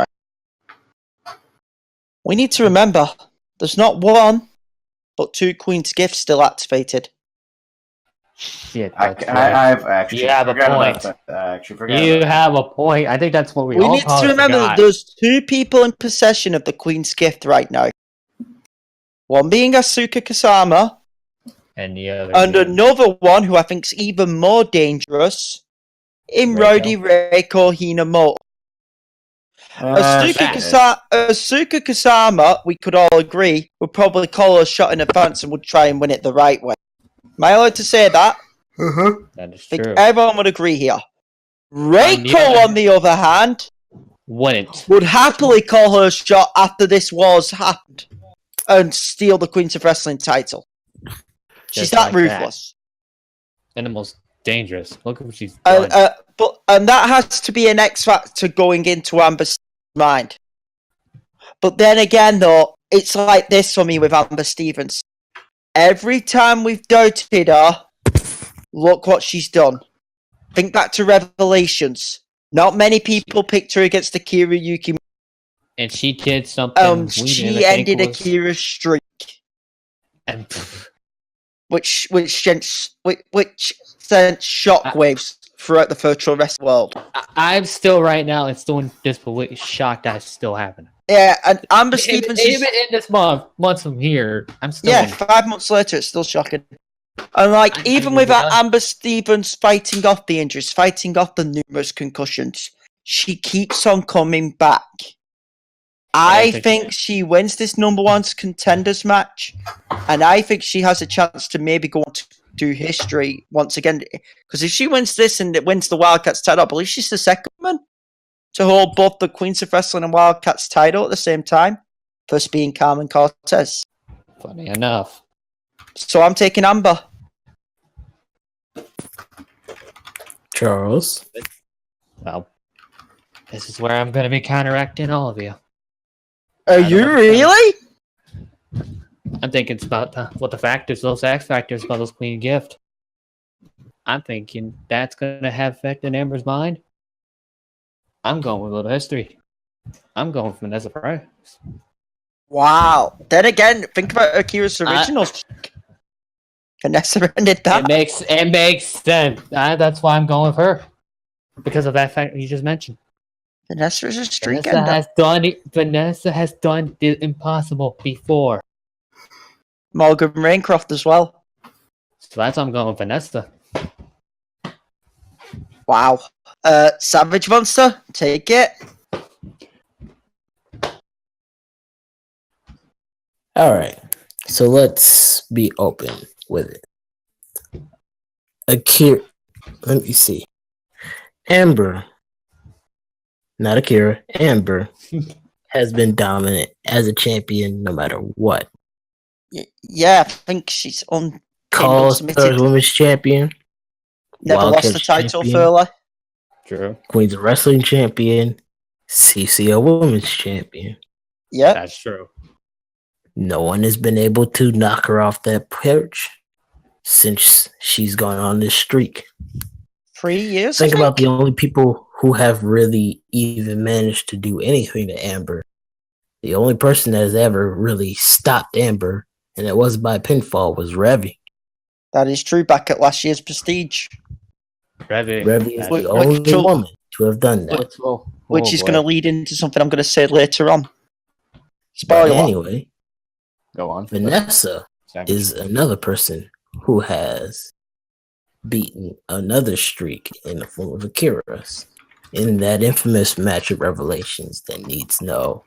We need to remember, there's not one, but 2 Queen's Gifts still activated. Shit, I've actually you have a point. You have a point. I think that's what we all need to remember that there's 2 people in possession of the Queen's Gift right now. One being Asuka Kasama, and the other, and another one who I think is even more dangerous, in Rowdy Reiko Hinamoto. Asuka Kasama, we could all agree, would probably call a shot in advance and would try and win it the right way. Am I allowed to say that? That is I think true. everyone would agree here. Reiko, on the other hand, would happily call her shot after this war's happened and steal the Queens of Wrestling title. She's that ruthless. And the most dangerous. Look at what she's done. And that has to be an X factor going into Amber's mind. But then again, though, it's like this for me with Amber Stevens. Every time we've doubted her, look what she's done. Think back to Revelations. Not many people picked her against Akira Yuki. And she did something. She ended Akira's streak. And which sent shockwaves throughout the virtual wrestling world. I'm still right now, it's still in disbelief, shocked that's still happening. Yeah, and Amber Stevens even in this months from here, I'm still. Yeah, 5 months later, it's still shocking. And even with Amber Stevens fighting off the injuries, fighting off the numerous concussions, she keeps on coming back. I think she wins this number 1 contenders match, and I think she has a chance to maybe go on to do history once again. Because if she wins this and it wins the Wildcats title, I believe she's the second woman to hold both the Queens of Wrestling and Wildcats title at the same time. First being Carmen Cortez. Funny enough. So I'm taking Amber. Charles. Well, this is where I'm going to be counteracting all of you. Are you really? I'm thinking it's about those X factors about those Queen Gift. I'm thinking that's going to have effect in Amber's mind. I'm going with a little history. I'm going with Vanessa Price. Wow. Then again, think about Akira's original. Vanessa ended that. It makes sense. That's why I'm going with her. Because of that fact you just mentioned. Vanessa is a streak Vanessa has done the impossible before. Morgan Raincroft as well. So that's why I'm going with Vanessa. Wow. Savage Monster, take it. All right. So let's be open with it. Akira, let me see. Amber, not Akira, Amber has been dominant as a champion no matter what. Yeah, I think she's on. Calls third women's champion. Never lost the title further. True. Queens of Wrestling champion. CCO women's champion. Yeah. That's true. No one has been able to knock her off that perch since she's gone on this streak. 3 years. Think about the only people who have really even managed to do anything to Amber. The only person that has ever really stopped Amber, and it was by pinfall, was Revy. That is true. Back at last year's Prestige. Revy is the only woman to have done that. Which is going to lead into something I'm going to say later on. Spoiler. But anyway, go on. Vanessa is another person who has beaten another streak in the form of Akira's in that infamous match of Revelations that needs no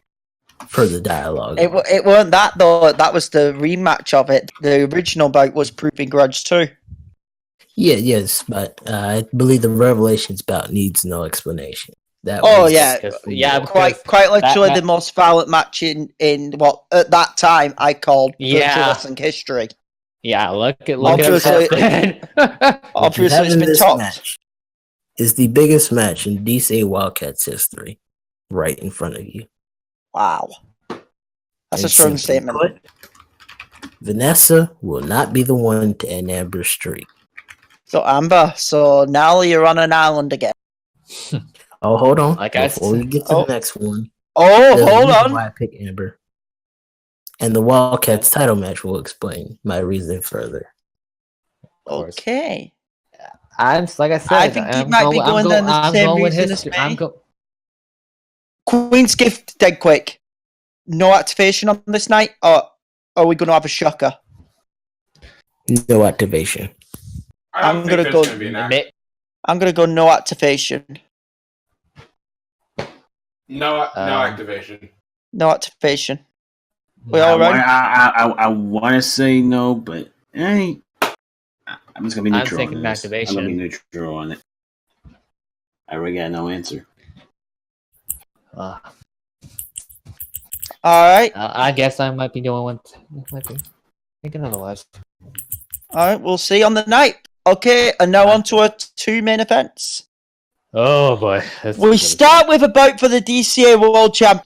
further dialogue. It weren't that though. That was the rematch of it. The original bout was Proving Grudge 2. Yes, but I believe the Revelations bout needs no explanation. That Oh, was yeah. Because Quite literally that- the most violent match in what at that time I called virtual Yeah. wrestling history. Yeah, look at Obviously- it. Obviously, it's having been this topped. match is the biggest match in DCA Wildcats history, right in front of you. Wow, that's a And strong simply statement. put, Vanessa will not be the one to end Amber's streak. So Amber, so now you're on an island again. Oh, hold on. Like I Before we said- get to Oh. the next one, Oh, there's a hold reason on. why I picked Amber. And the Wildcats title match will explain my reasoning further. course. Okay. I'm like I said. I think he might be going down the same reason as me. Queen's Gift, dead quick. No activation on this night, or are we going to have a shocker? No activation. I don't I'm think gonna there's go- gonna be an act- I'm going to go no activation. no Um, activation. No activation. We I, all right? I want to say no, but I'm just gonna be I'm neutral. thinking on this. activation. I'm gonna be neutral on it. I really got no answer. All right. I guess I might be doing one. Might be thinking otherwise. All right. We'll see on the night. Okay. And now on to our two main events. Oh boy! We start with a bout for the DCA World Champ.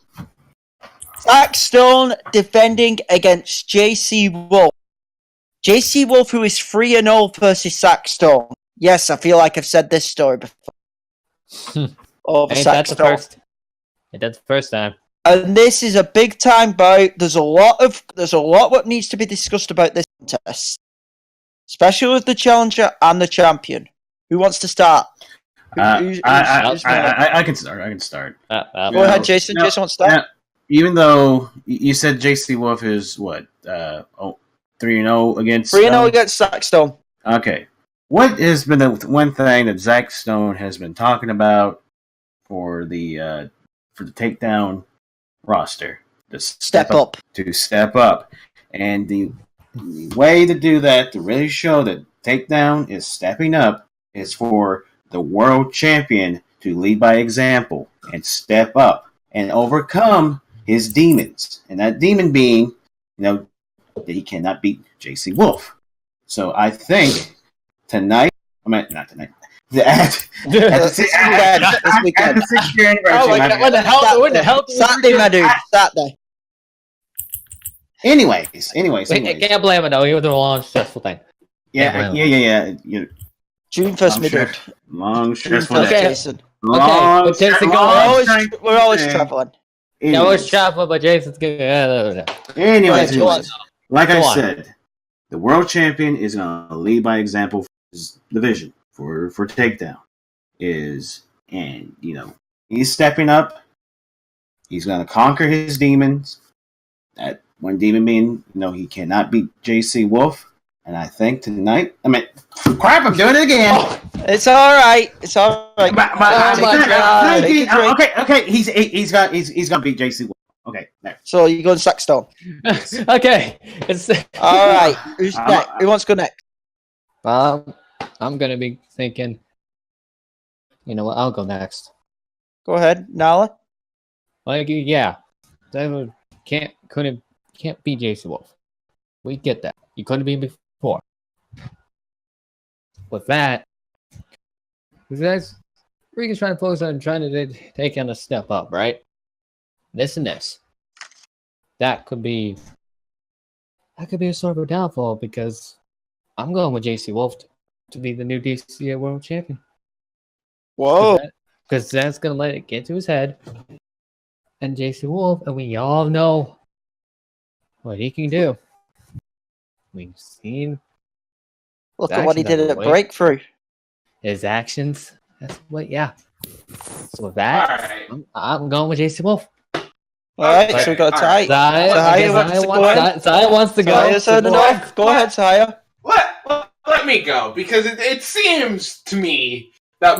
Zach Stone defending against JC Wolf. JC Wolf, who is 3-0 versus Zach Stone. Yes, I feel like I've said this story before. Over Ain't Zach that the Stone. first? Ain't that the first time? And this is a big time bout. There's a lot what needs to be discussed about this contest, especially with the challenger and the champion. Who wants to start? Who's next? I can start. I can start. Go ahead, Jason. No, Jason wants to start. Now, even though you said JC Wolf is what 3-0 against 3-0 against Zach Stone. Okay, what has been the one thing that Zach Stone has been talking about for the takedown roster? To Step up. To step up, and the way to do that, to really show that takedown is stepping up, is for the world champion to lead by example and step up and overcome his demons, and that demon being, that he cannot beat JC Wolf. So I think tonight, not tonight, at This weekend. the 6 year anniversary. Oh my God! What the hell? What the hell? Saturday, my dude. Saturday. Anyways. I can't blame it though. It was a long, stressful thing. Yeah. June 1st, my dude. Long June stressful 1st, Okay. day. Jason. Long, but Jason, go long on. We're always day. traveling. Yeah, I was Anyways. traveling, but Jason's good. Anyways, Go on. like Go I on. said, the world champion is going to lead by example. For his division for takedown he's stepping up. He's going to conquer his demons. That one demon being, he cannot beat JC Wolf. And I think tonight, crap! I'm doing it again. It's all right. It's all right. But- Oh my God. Take a drink. Okay. He's gonna beat JC Wolf. Okay, there. So you're going Zach Stone. Okay. It's All right. Who's next? Who wants to go next? I'm gonna be thinking. You know what? I'll go next. Go ahead, Nala. Like, yeah, that can't beat Jason Wolf. We get that. You couldn't be before. With that, you guys, Regan's trying to focus on trying to take on a step up, right? This and this. That could be a sort of a downfall because I'm going with JC Wolf to be the new DCA World Champion. Whoa. Because that's gonna let it get to his head. And JC Wolf, and we all know what he can do. We've seen Look at what he did at Way. Breakthrough. his actions. That's what, yeah. So with that, Alright. I'm going with JC Wolf. All right, Okay, so we got a all tie. right. Sahaya wants to go ahead. Sahaya wants to go. Sahaya's heard enough. Go ahead, Sahaya. Let me go, because it seems to me that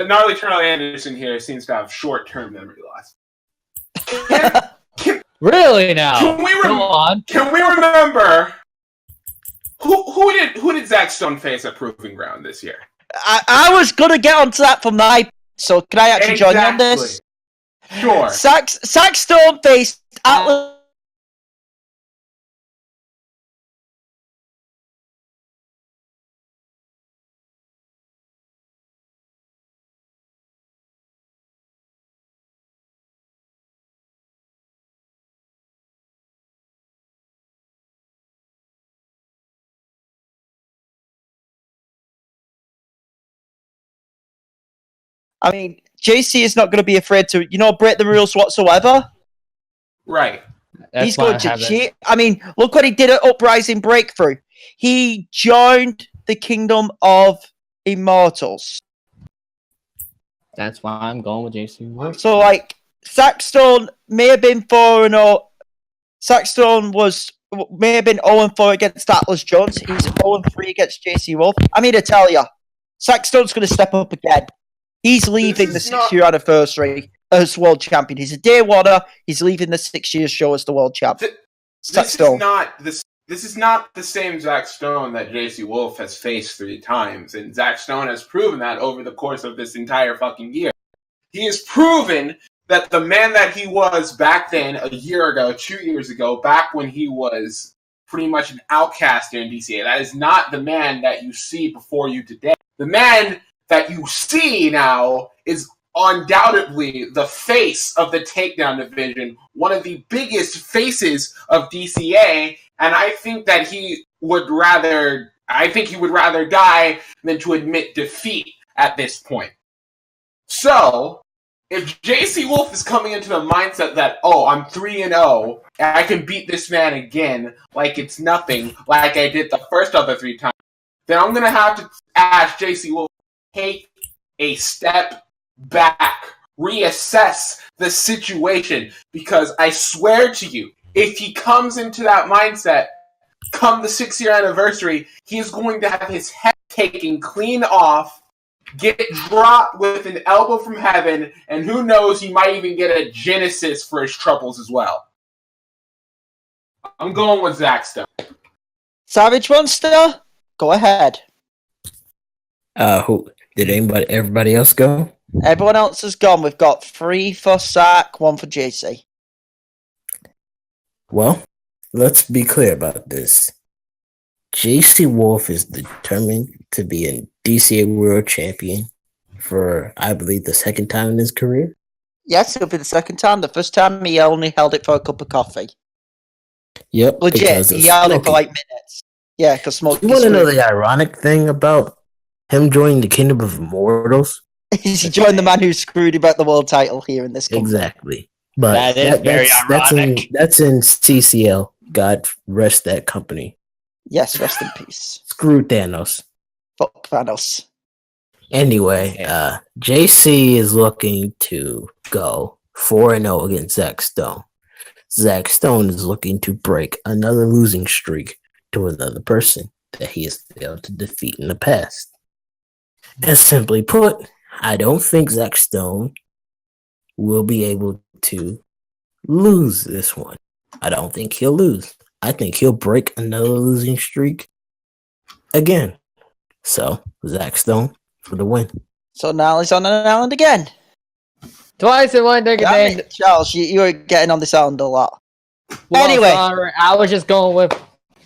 gnarly Charlie Anderson here seems to have short-term memory loss. Really now? Can we Go on. Can we remember Who did Zach Stone face at Proving Ground this year? I was gonna get onto that from my. So can I actually join you on this? Sure. Zach Stone faced Atlas. I mean, JC is not going to be afraid to, break the rules whatsoever. Right. He's going to cheat. I mean, look what he did at Uprising Breakthrough. He joined the Kingdom of Immortals. That's why I'm going with JC. So, Zach Stone may have been 4-0. Zach Stone may have been 0-4 against Atlas Jones. He's 0-3 against JC Wolf. I mean, I tell you, Zach Stone's going to step up again. He's leaving the 6-year anniversary as world champion. He's a day oneer. He's leaving the 6-year show as the world champion. This is not the same Zach Stone that JC Wolf has faced 3 times, and Zach Stone has proven that over the course of this entire fucking year. He has proven that the man that he was back then, a year ago, 2 years ago, back when he was pretty much an outcast here in DCA, that is not the man that you see before you today. The man that you see now is undoubtedly the face of the takedown division, one of the biggest faces of DCA, and I think that he would rather die than to admit defeat at this point. So, if JC Wolf is coming into the mindset that, I'm 3-0, and I can beat this man again like it's nothing, like I did the first other 3 times, then I'm going to have to ask JC Wolf, take a step back, reassess the situation, because I swear to you, if he comes into that mindset, come the 6-year anniversary, he is going to have his head taken clean off, get dropped with an elbow from heaven, and who knows, he might even get a Genesis for his troubles as well. I'm going with Zach Stone. Savage Monster, go ahead. Who did everybody else go? Everyone else has gone. We've got 3 for Zach, 1 for JC. Well, let's be clear about this. JC Wolf is determined to be a DCA World Champion for, I believe, the 2nd time in his career. Yes, it'll be the 2nd time. The first time he only held it for a cup of coffee. Yep. Legit, he held it for minutes. Yeah, because Smokey. You want to know the ironic thing about him joining the Kingdom of Immortals? He joined the man who screwed about the world title here in this country. Exactly. But that is very ironic. That's in CCL. God rest that company. Yes, rest in peace. Screw Thanos. Fuck Thanos. Anyway, JC is looking to go 4-0 against Zach Stone. Zach Stone is looking to break another losing streak to another person that he has failed to defeat in the past. And simply put, I don't think Zach Stone will be able to lose this one. I don't think he'll lose. I think he'll break another losing streak again. So, Zach Stone for the win. So now he's on an island again. Twice in one day. Charles, you were getting on this island a lot. Well, anyway. Sorry, I was just going with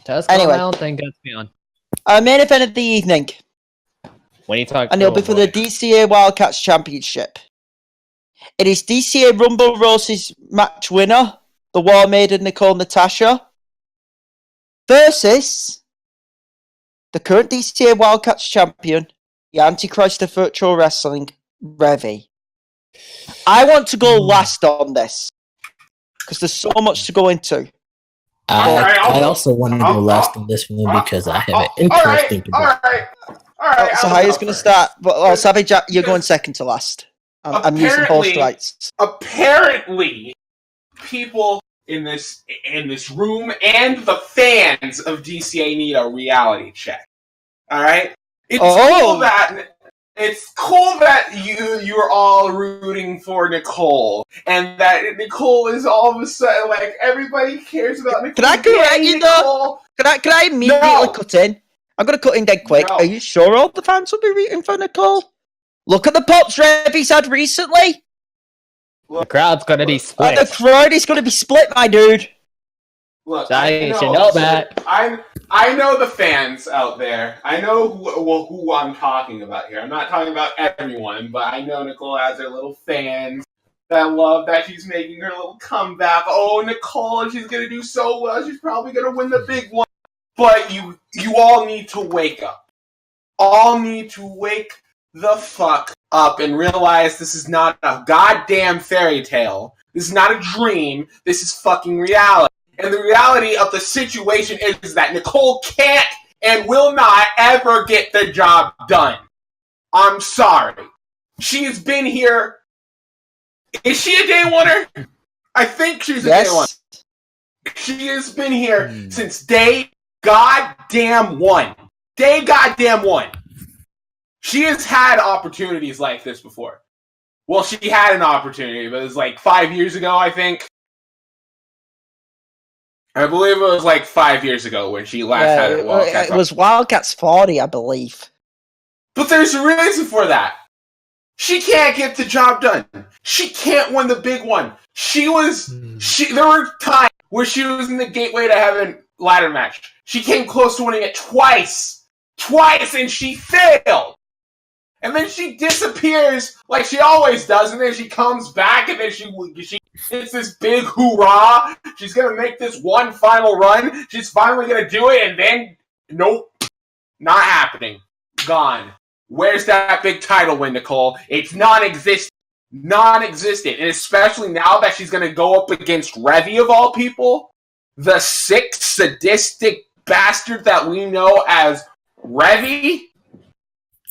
Tesco Island thing gets me on. Main event of the evening. When you talk, and it'll be for the DCA Wildcats Championship. It is DCA Rumble Roses match winner, the War Maiden Nicole Natasha, versus the current DCA Wildcats champion, the Antichrist of Virtual Wrestling, Revy. I want to go last on this because there's so much to go into. I also want to go last on this one because I have an interesting prediction. All right. So how is going to start? Well, Savage, you're going second to last. I'm using host rights. Apparently, people in this room and the fans of DCA need a reality check. All right, it's cool that you're all rooting for Nicole, and that Nicole is all of a sudden like everybody cares about Nicole. Can I correct you though? Can I immediately cut in? I'm going to cut in dead quick. No. Are you sure all the fans will be rooting for Nicole? Look at the pops Revy's had recently. The crowd's gonna be And split. the crowd is going to be split, my dude. Look, I should know that. I know the fans out there. I know who I'm talking about here. I'm not talking about everyone, but I know Nicole has her little fans that love that she's making her little comeback. Oh, Nicole, she's gonna do so well. She's probably gonna win the big one. But you all need to wake up. All need to wake the fuck up and realize this is not a goddamn fairy tale. This is not a dream. This is fucking reality. And the reality of the situation is that Nicole can't and will not ever get the job done. I'm sorry. She has been here. Is she a day oneer? I think she's a day one. She has been here since day goddamn one. Day goddamn one. She has had opportunities like this before. Well, she had an opportunity, but it was like 5 years ago, I think. I believe it was like 5 years ago when she last had it. It was Wildcats 40, I believe. But there's a reason for that. She can't get the job done. She can't win the big one. There were times where she was in the gateway to heaven ladder match. She came close to winning it twice, and she failed. And then she disappears like she always does, and then she comes back, and then she hits this big hoorah. She's gonna make this one final run. She's finally gonna do it, and then nope, not happening. Gone. Where's that big title win, Nicole? It's non-existent. Non-existent. And especially now that she's going to go up against Revy of all people, the sick, sadistic bastard that we know as Revy.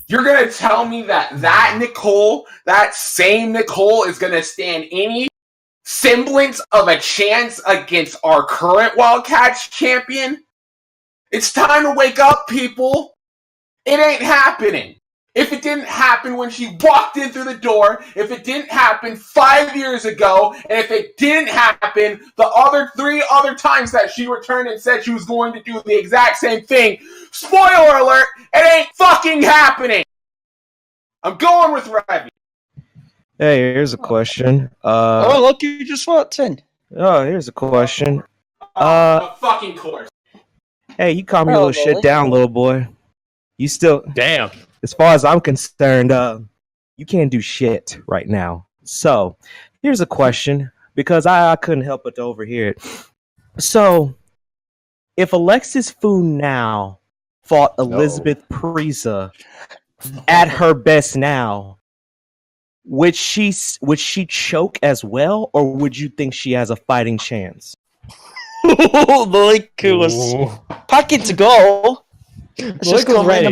You're going to tell me that Nicole, that same Nicole, is going to stand any semblance of a chance against our current Wildcats champion? It's time to wake up, people. It ain't happening. If it didn't happen when she walked in through the door, if it didn't happen 5 years ago, and if it didn't happen the 3 other times that she returned and said she was going to do the exact same thing, spoiler alert, it ain't fucking happening. I'm going with Revy. Hey, here's a question. Oh, look, you just walked in. Oh, here's a question. Of fucking course. Hey, you calm your little shit down, little boy. You still, Damn. as far as I'm concerned, you can't do shit right now. So, here's a question, because I couldn't help but to overhear it. So, if Alexis Fu now fought Elizabeth Preza at her best now, would she choke as well, or would you think she has a fighting chance? Malik was packing to go. It's just ready.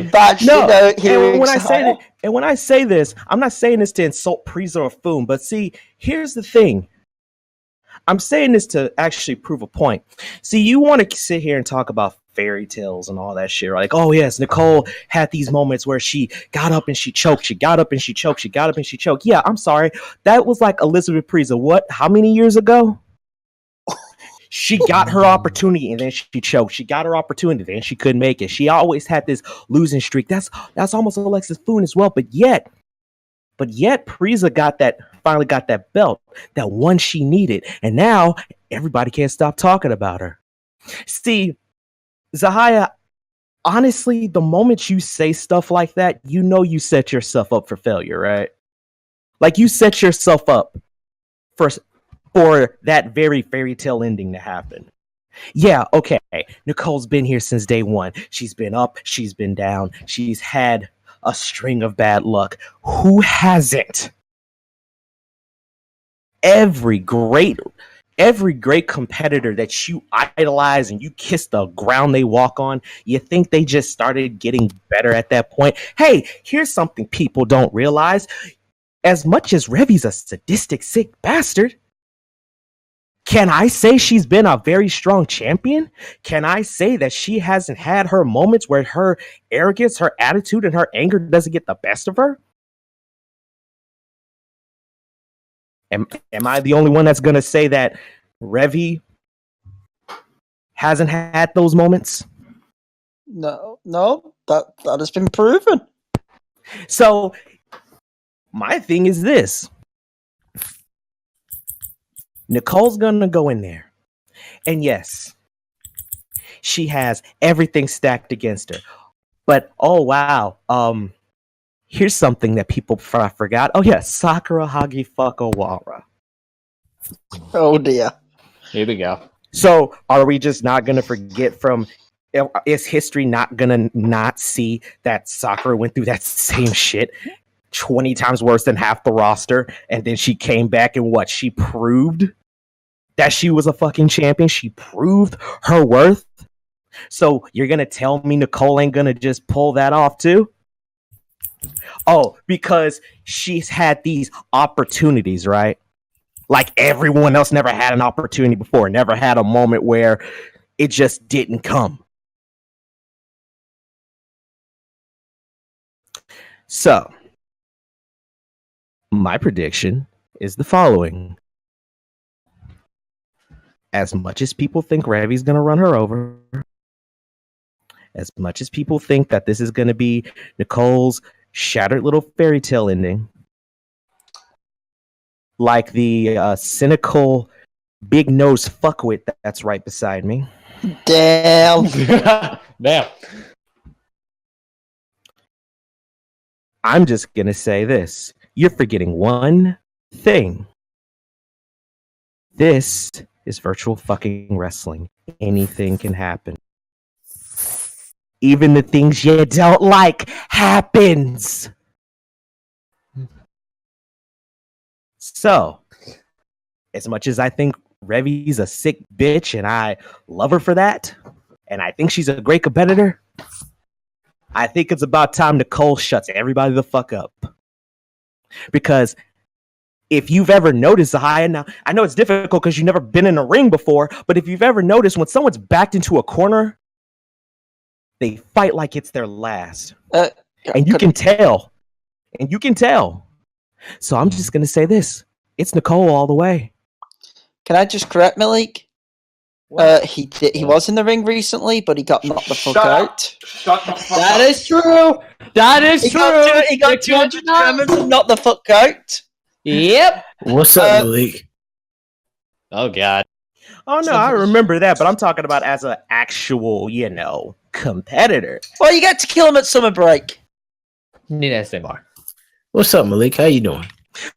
And when I say this, I'm not saying this to insult Preza or Foon, but see, here's the thing. I'm saying this to actually prove a point. See, you want to sit here and talk about fairy tales and all that shit, right? Like, oh yes, Nicole had these moments where she got up and she choked, she got up and she choked, she got up and she choked. Yeah, I'm sorry. That was like Elizabeth Preza. What? How many years ago? She got her opportunity and then she choked. She got her opportunity, then she couldn't make it. She always had this losing streak. That's almost Alexis Foon as well. But yet Preza finally got that belt, that one she needed. And now everybody can't stop talking about her. See, Zahaya, honestly, the moment you say stuff like that, you know you set yourself up for failure, right? Like, you set yourself up for that very fairy tale ending to happen. Yeah, okay. Nicole's been here since day one. She's been up, she's been down, she's had a string of bad luck. Who hasn't? Every great competitor that you idolize and you kiss the ground they walk on, you think they just started getting better at that point? Hey, here's something people don't realize. As much as Revy's a sadistic, sick bastard, can I say she's been a very strong champion? Can I say that she hasn't had her moments where her arrogance, her attitude, and her anger doesn't get the best of her? Am I the only one that's going to say that Revy hasn't had those moments? No, that has been proven. So my thing is this. Nicole's gonna go in there. And yes, she has everything stacked against her. But oh wow, here's something that people forgot. Oh yeah, Sakura Hagi Fuckawara. Oh dear. Here we go. So are we just not gonna forget from? Is history not gonna not see that Sakura went through that same shit 20 times worse than half the roster, and then she came back and what? She proved that she was a fucking champion. She proved her worth. So you're gonna tell me Nicole ain't gonna just pull that off too? Oh, because she's had these opportunities, right? Like everyone else never had an opportunity before, never had a moment where it just didn't come. So, my prediction is the following. As much as people think Revi's going to run her over, as much as people think that this is going to be Nicole's shattered little fairy tale ending, like the cynical big nose fuckwit that's right beside me. Damn. Damn. I'm just going to say this. You're forgetting one thing. This is virtual fucking wrestling. Anything can happen. Even the things you don't like happens. So, as much as I think Revi's a sick bitch and I love her for that, and I think she's a great competitor, I think it's about time Nicole shuts everybody the fuck up. Because if you've ever noticed, now I know it's difficult because you've never been in a ring before, but if you've ever noticed when someone's backed into a corner, they fight like it's their last. And you can tell. And you can tell. So I'm just going to say this. It's Nicole all the way. Can I just correct Malik? He was in the ring recently, but he got knocked the fuck out. Shut the fuck That up. is true. That is He true. got 200 Germans and knocked the fuck out. Yep. What's up, Malik? Oh god. Oh, no, I remember that, but I'm talking about as an actual, competitor. Well, you get to kill him at summer break. Need to say more. What's up, Malik? How you doing?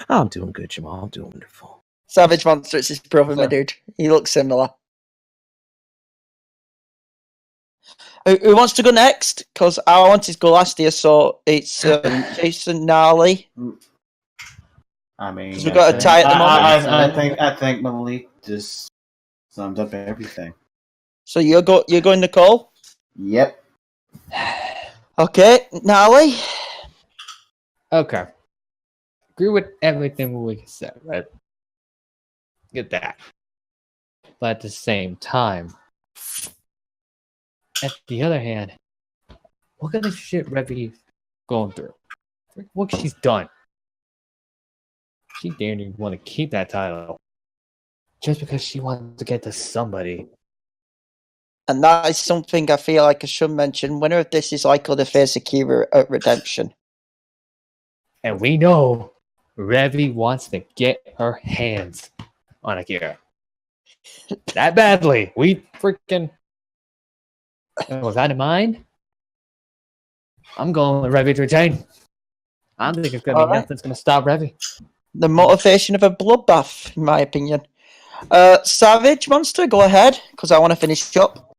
Oh, I'm doing good, Jamal. I'm doing wonderful. Savage Monster, it's his brother, my dude. He looks similar. Who wants to go next? Because I wanted to go last year, so it's Jason Gnarly. I mean, We've got a tie at the moment. I think Malik just summed up everything. So you're going Nicole? Yep. Okay, Gnarly. Okay. Agree with everything we said, right? Get that. But at the same time, at the other hand, look at the shit Revi's going through. Look what she's done. She didn't even want to keep that title. Just because she wanted to get to somebody. And that is something I feel like I should mention. Winner of this is likely to face Akira at Redemption. And we know Revi wants to get her hands on Akira. That badly. We freaking... With that in mind, I'm going with Revi to retain. I don't think it's going to be nothing's going to stop Revi. The motivation of a bloodbath, in my opinion. Savage Monster, go ahead, because I want to finish up.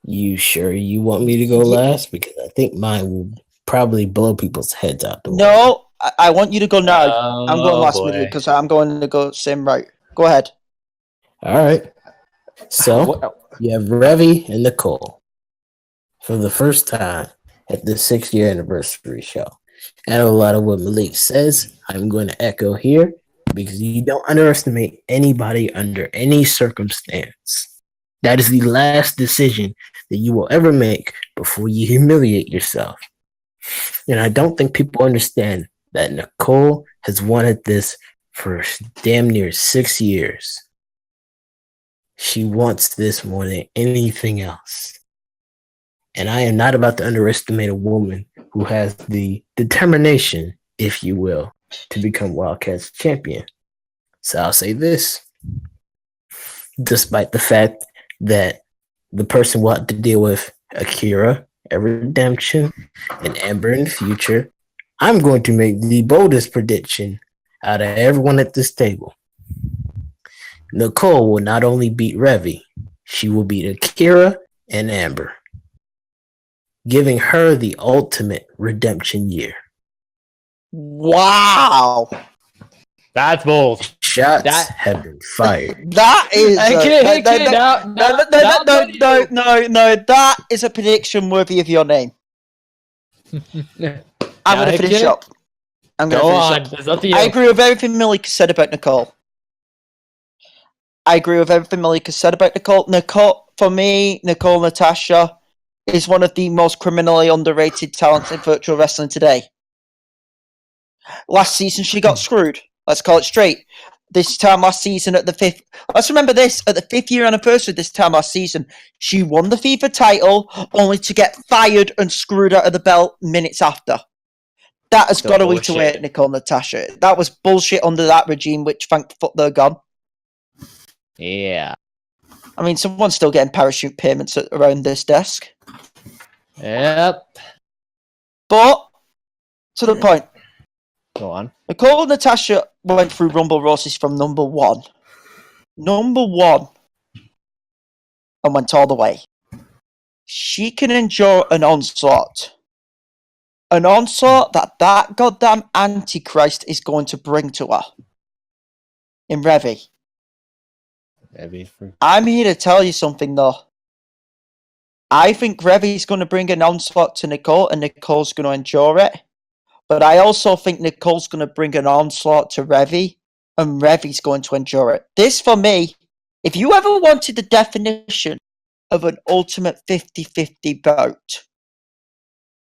You sure you want me to go last? Because I think mine will probably blow people's heads out the way. No, I want you to go now. I'm going last with you because I'm going to go same route. Go ahead. All right. So you have Revi and Nicole for the first time at the 6-year anniversary show. And a lot of what Malik says, I'm going to echo here because you don't underestimate anybody under any circumstance. That is the last decision that you will ever make before you humiliate yourself. And I don't think people understand that Nicole has wanted this for damn near 6 years. She wants this more than anything else. And I am not about to underestimate a woman who has the determination, if you will, to become Wildcats champion. So I'll say this. Despite the fact that the person will have to deal with Akira at Redemption and Amber in the future, I'm going to make the boldest prediction out of everyone at this table. Nicole will not only beat Revy, she will beat Akira and Amber, giving her the ultimate redemption year. Wow. That's bold. Shots have been fired. That is no. That is a prediction worthy of your name. I'm going to finish up. Go on. It's up to you. I agree with everything Malika said about Nicole. Nicole, for me, Nicole Natasha is one of the most criminally underrated talents in virtual wrestling today. Last season, she got screwed. Let's call it straight. This time last season let's remember this, at the 5th year anniversary this time last season, she won the FIFA title only to get fired and screwed out of the belt minutes after. That has got to eat away at Nicole Natasha. That was bullshit under that regime, which thank fuck they're gone. Yeah. I mean, someone's still getting parachute payments around this desk. Yep. But, to the point. Go on. Nicole Natasha went through Rumble Roses from number one, and went all the way. She can endure an onslaught. An onslaught that goddamn Antichrist is going to bring to her. In Revy. I'm here to tell you something, though. I think Revy's going to bring an onslaught to Nicole, and Nicole's going to endure it. But I also think Nicole's going to bring an onslaught to Revy, and Revy's going to endure it. This, for me, if you ever wanted the definition of an ultimate 50-50 bout,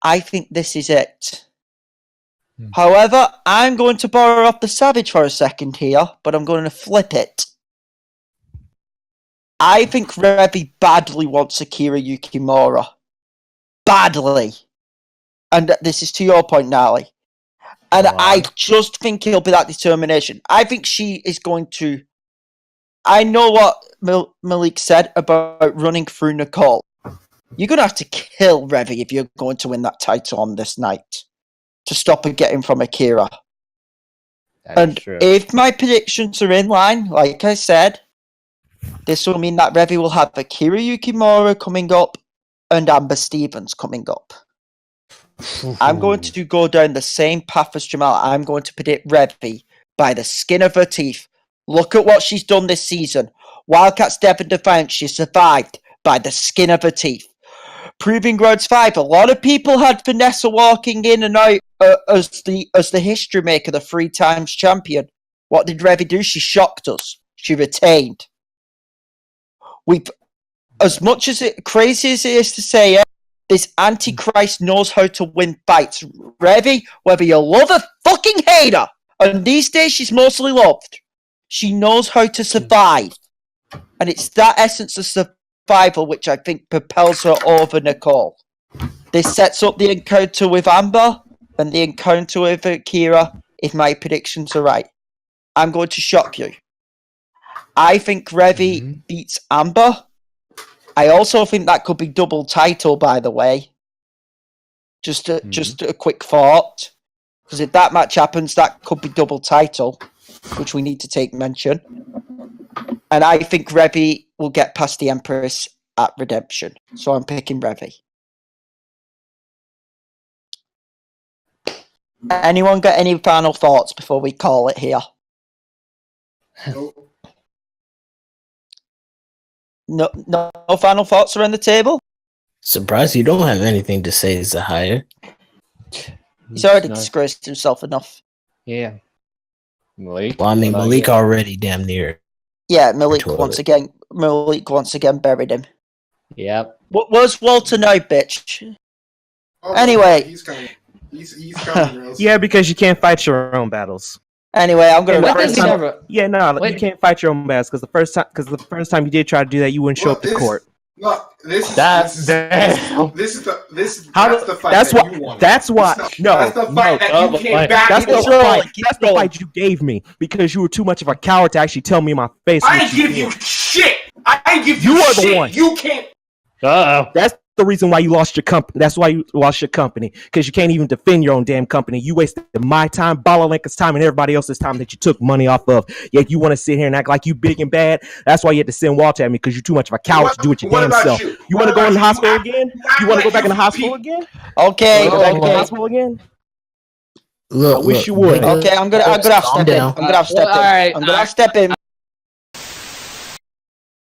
I think this is it. However, I'm going to borrow off the Savage for a second here, but I'm going to flip it. I think Revy badly wants Akira Yukimura. Badly. And this is to your point, Nali. And I just think it'll be that determination. I think she is going to... I know what Malik said about running through Nicole. You're going to have to kill Revy if you're going to win that title on this night to stop her getting from Akira. If my predictions are in line, like I said, this will mean that Revy will have Akira Yukimura coming up and Amber Stevens coming up. I'm going to go down the same path as Jamal. I'm going to predict Revy by the skin of her teeth. Look at what she's done this season. Wildcats Devon Defiant, she survived by the skin of her teeth. Proving Grounds 5, a lot of people had Vanessa walking in and out as the history maker, the 3 times champion. What did Revy do? She shocked us. She retained. As much as crazy as it is to say it, this Antichrist knows how to win fights. Revy, whether you love her, fucking hate her, and these days she's mostly loved, she knows how to survive. And it's that essence of survival which I think propels her over Nicole. This sets up the encounter with Amber and the encounter with Akira, if my predictions are right. I'm going to shock you. I think Revy beats Amber. I also think that could be double title, by the way. Just a quick thought. Because if that match happens, that could be double title, which we need to take mention. And I think Revy will get past the Empress at Redemption. So I'm picking Revy. Anyone got any final thoughts before we call it here? No final thoughts around the table? Surprised you don't have anything to say, Zahaya. He's already disgraced himself enough. Yeah. Malik? Well, I mean, Malik already damn near. Yeah, Malik once again buried him. Yep. Where's Walter now, bitch? Oh, anyway. He's coming. He's coming, Rose. Yeah, because you can't fight your own battles. Anyway, I'm gonna. What does he never? Yeah, no, Wait. you can't fight your own battles because the first time you did try to do that, you wouldn't show up to court. Look, That's damn. This is the fight That's that why. you wanted. That's why. That's No, the fight that you came back. that's the Keep rolling, fight. keep That's the rolling. fight you gave me because you were too much of a coward to actually tell me in my face. I what ain't give did. you shit. I ain't give you You are the shit. one. You can't. That's the reason why you lost your company. That's why you lost your company because you can't even defend your own damn company. You wasted my time, Balalenka's time, and everybody else's time that you took money off of. Yet you want to sit here and act like you big and bad. That's why you had to send Walter at me because you're too much of a coward to do it your damn about self. You, You want to go in the hospital again? You want to go back in the hospital again? Okay, You wanna go back in the okay, hospital again? Look, I wish you would. okay. I'm gonna have to Calm step in. down. I'm gonna have to step in. Alright, I'm gonna have to step in.